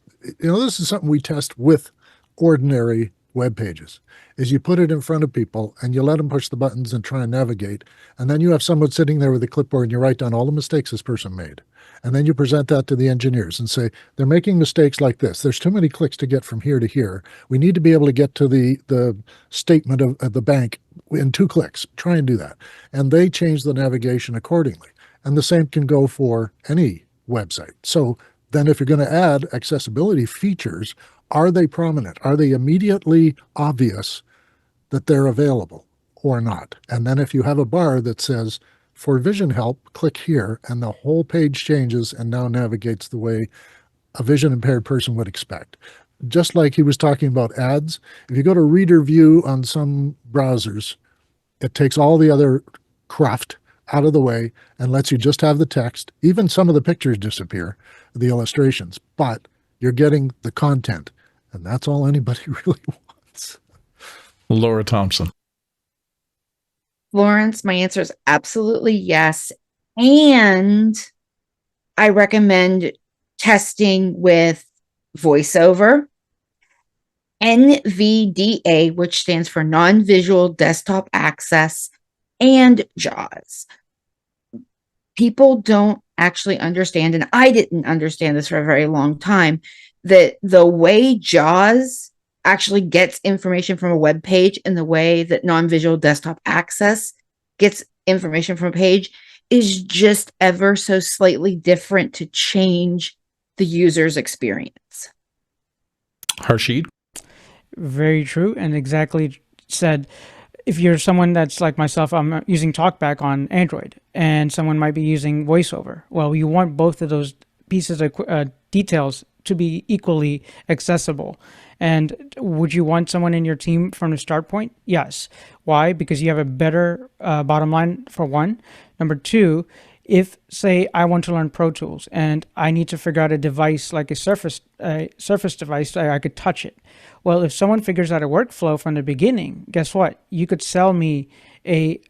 something we test with ordinary web pages, is you put it in front of people and you let them push the buttons and try and navigate. And then you have someone sitting there with a clipboard and you write down all the mistakes this person made. And then you present that to the engineers and say, they're making mistakes like this. There's too many clicks to get from here to here. We need to be able to get to the statement of the bank in 2 clicks. Try and do that. And they change the navigation accordingly. And the same can go for any website. So then if you're going to add accessibility features, are they prominent? Are they immediately obvious that they're available or not? And then if you have a bar that says, for vision help, click here, and the whole page changes and now navigates the way a vision impaired person would expect. Just like he was talking about ads, if you go to reader view on some browsers, it takes all the other cruft out of the way and lets you just have the text. Even some of the pictures disappear, the illustrations, but you're getting the content. And that's all anybody really wants. Laura Thompson. Florence, my answer is absolutely yes. And I recommend testing with VoiceOver, NVDA, which stands for Non-Visual Desktop Access, and JAWS. People don't actually understand, and I didn't understand this for a very long time, that the way JAWS actually gets information from a web page and the way that non-visual desktop access gets information from a page is just ever so slightly different to change the user's experience. Harshid? Very true, and exactly said. If you're someone that's like myself, I'm using TalkBack on Android, and someone might be using VoiceOver. Well, you want both of those pieces of details to be equally accessible. And would you want someone in your team from the start point? Yes. Why? Because you have a better bottom line, for one. Number two, if, say, I want to learn Pro Tools and I need to figure out a device like a Surface device, I could touch it. Well, if someone figures out a workflow from the beginning, guess what? You could sell me a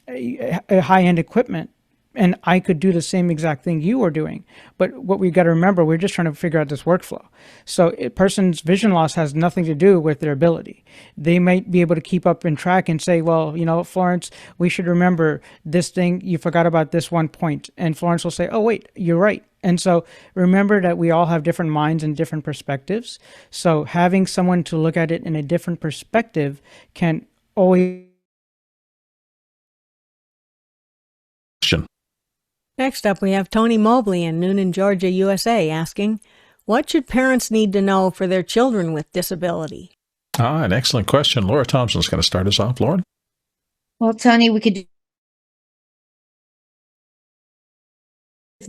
high-end equipment, and I could do the same exact thing you were doing. But what we've got to remember, we're just trying to figure out this workflow. So a person's vision loss has nothing to do with their ability. They might be able to keep up and track and say, well, you know, Florence, we should remember this thing. You forgot about this one point. And Florence will say, oh, wait, you're right. And so remember that we all have different minds and different perspectives. So having someone to look at it in a different perspective can always... Next up, we have Tony Mobley in Noonan, Georgia, USA, asking, what should parents need to know for their children with disability? An excellent question. Laura Thompson's going to start us off. Laura? Well, Tony, we could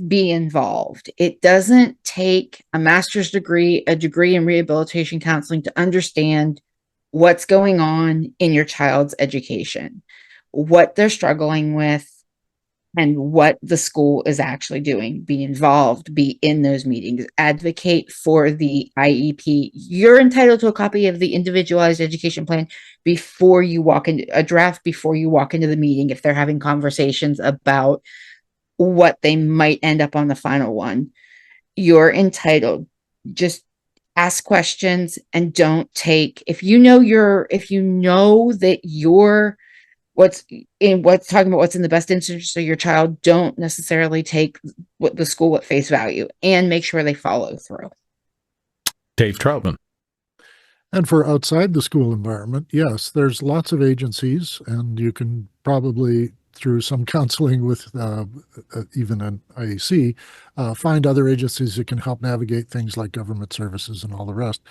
be involved. It doesn't take a master's degree, a degree in rehabilitation counseling to understand what's going on in your child's education, what they're struggling with, and what the school is actually doing. Be involved, be in those meetings, advocate for the IEP. You're entitled to a copy of the individualized education plan before you walk into a draft, before you walk into the meeting, if they're having conversations about what they might end up on the final one. You're entitled. Just ask questions and don't take, if you know that you're what's talking about what's in the best interest of your child, don't necessarily take what the school at face value, and make sure they follow through. Dave Troutman. And for outside the school environment, yes, there's lots of agencies, and you can probably, through some counseling with even an IEC, find other agencies that can help navigate things like government services and all the rest.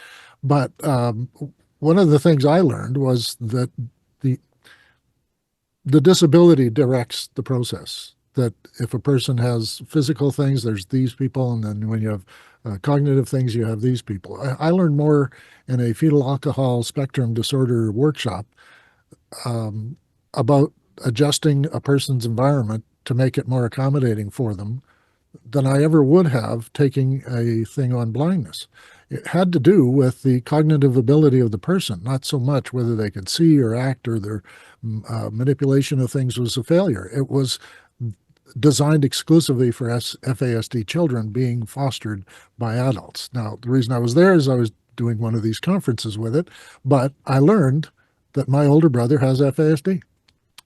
But one of the things I learned was that the disability directs the process. That if a person has physical things, there's these people, and then when you have cognitive things, you have these people. I learned more in a fetal alcohol spectrum disorder workshop about adjusting a person's environment to make it more accommodating for them than I ever would have taking a thing on blindness. It had to do with the cognitive ability of the person, not so much whether they could see or act, or their manipulation of things was a failure. It was designed exclusively for FASD children being fostered by adults. Now, the reason I was there is I was doing one of these conferences with it, but I learned that my older brother has FASD,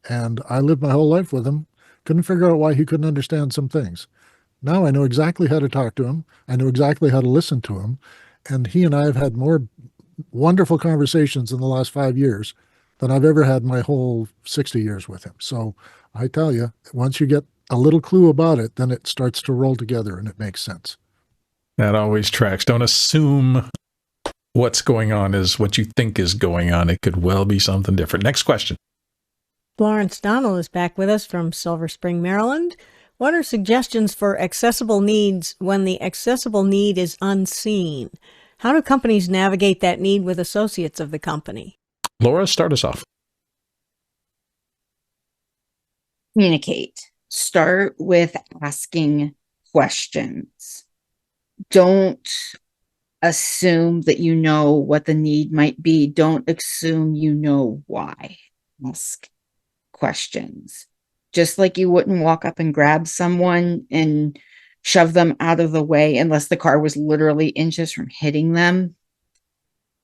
and I lived my whole life with him. Couldn't figure out why he couldn't understand some things. Now I know exactly how to talk to him. I know exactly how to listen to him. And he and I have had more wonderful conversations in the last 5 years than I've ever had my whole 60 years with him. So I tell you, once you get a little clue about it, then it starts to roll together and it makes sense. That always tracks. Don't assume what's going on is what you think is going on. It could well be something different. Next question. Florence Donald is back with us from Silver Spring, Maryland. What are suggestions for accessible needs when the accessible need is unseen? How do companies navigate that need with associates of the company? Laura, start us off. Communicate. Start with asking questions. Don't assume that you know what the need might be. Don't assume you know why. Ask questions. Just like you wouldn't walk up and grab someone and shove them out of the way unless the car was literally inches from hitting them.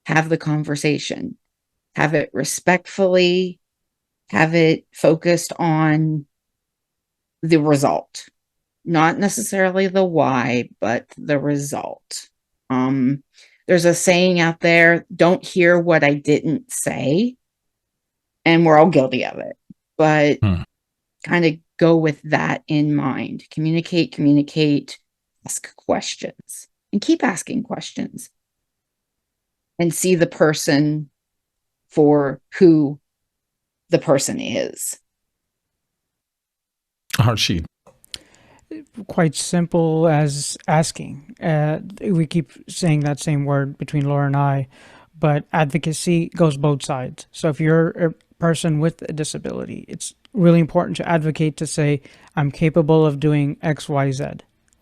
Have the conversation. Have it respectfully. Have it focused on the result. Not necessarily the why, but the result. There's a saying out there, don't hear what I didn't say. And we're all guilty of it. But kind of go with that in mind. Communicate, ask questions, and keep asking questions. And see the person for who the person is. Harshid. Quite simple as asking. We keep saying that same word between Laura and I, but advocacy goes both sides. So if you're a person with a disability, it's really important to advocate to say, I'm capable of doing X, Y, Z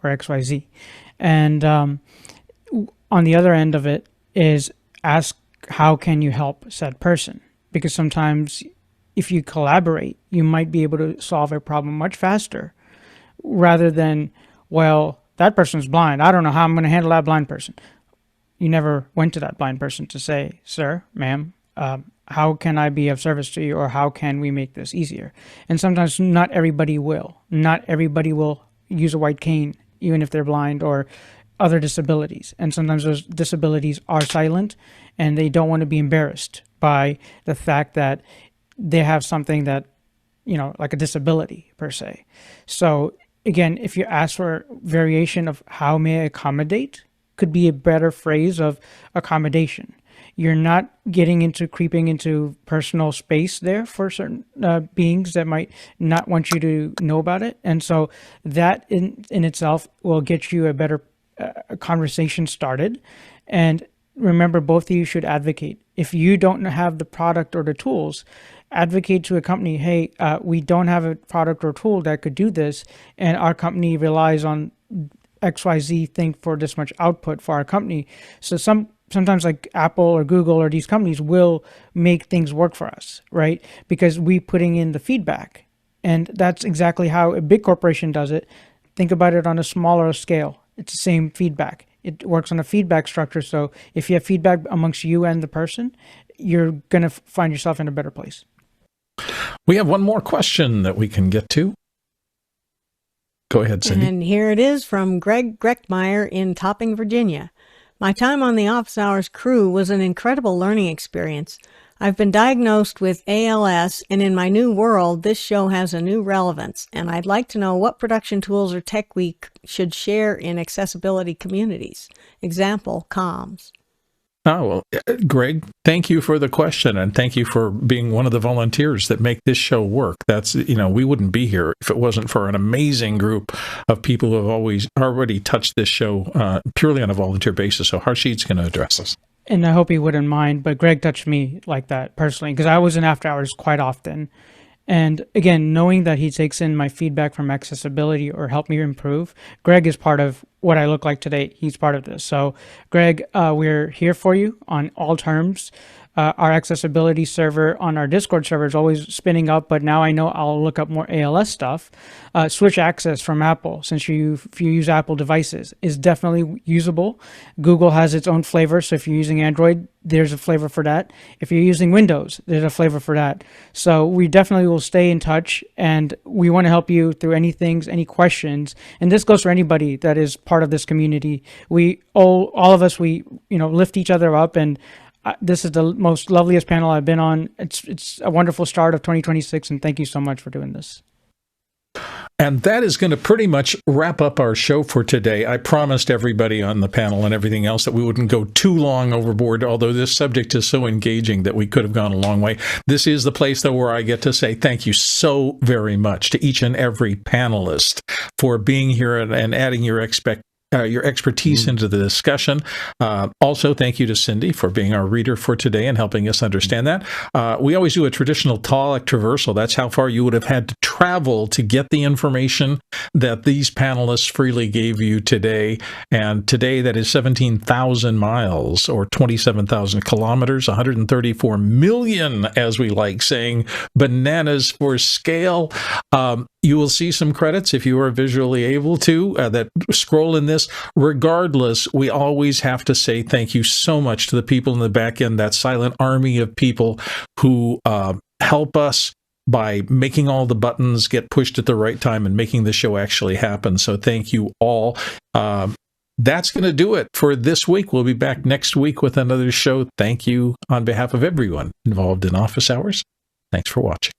or X, Y, Z. And on the other end of it is ask, how can you help said person? Because sometimes if you collaborate, you might be able to solve a problem much faster rather than, well, that person's blind. I don't know how I'm going to handle that blind person. You never went to that blind person to say, sir, ma'am, how can I be of service to you, or how can we make this easier? And sometimes not everybody will. Not everybody will use a white cane, even if they're blind, or other disabilities. And sometimes those disabilities are silent, and they don't want to be embarrassed by the fact that they have something that, like a disability per se. So again, if you ask for variation of how may I accommodate, could be a better phrase of accommodation. You're not creeping into personal space there for certain beings that might not want you to know about it. And so that in itself will get you a better conversation started. And remember, both of you should advocate. If you don't have the product or the tools, advocate to a company, hey, we don't have a product or tool that could do this, and our company relies on XYZ thing for this much output for our company. So sometimes like Apple or Google or these companies will make things work for us, right? Because we putting in the feedback. And that's exactly how a big corporation does it. Think about it on a smaller scale. It's the same feedback. It works on a feedback structure. So if you have feedback amongst you and the person, you're going to find yourself in a better place. We have one more question that we can get to. Go ahead, Cindy. And here it is from Greg Greckmeyer in Topping, Virginia. My time on the Office Hours crew was an incredible learning experience. I've been diagnosed with ALS, and in my new world, this show has a new relevance, and I'd like to know what production tools or tech we should share in accessibility communities. Example, comms. Oh, well, Greg, thank you for the question, and thank you for being one of the volunteers that make this show work. That's, we wouldn't be here if it wasn't for an amazing group of people who have already touched this show purely on a volunteer basis. So Harshid's going to address us. And I hope he wouldn't mind, but Greg touched me like that personally, because I was in after hours quite often. And again, knowing that he takes in my feedback from accessibility or help me improve, Greg is part of what I look like today. He's part of this. So Greg, we're here for you on all terms. Our accessibility server on our Discord server is always spinning up, but now I know I'll look up more ALS stuff. Switch access from Apple, since if you use Apple devices, is definitely usable. Google has its own flavor, so if you're using Android, there's a flavor for that. If you're using Windows, there's a flavor for that. So we definitely will stay in touch, and we want to help you through any questions. And this goes for anybody that is part of this community. We all of us, we lift each other up, and this is the most loveliest panel I've been on. It's a wonderful start of 2026, and thank you so much for doing this. And that is going to pretty much wrap up our show for today. I promised everybody on the panel and everything else that we wouldn't go too long overboard, although this subject is so engaging that we could have gone a long way. This is the place, though, where I get to say thank you so very much to each and every panelist for being here and adding your expertise into the discussion. Also, thank you to Cindy for being our reader for today and helping us understand that. We always do a traditional TALEC traversal. That's how far you would have had to travel to get the information that these panelists freely gave you today. And today, that is 17,000 miles or 27,000 kilometers, 134 million, as we like saying, bananas for scale. You will see some credits if you are visually able to that scroll in this. Regardless, we always have to say thank you so much to the people in the back end, that silent army of people who help us by making all the buttons get pushed at the right time and making the show actually happen. So thank you all. That's going to do it for this week. We'll be back next week with another show. Thank you on behalf of everyone involved in Office Hours. Thanks for watching.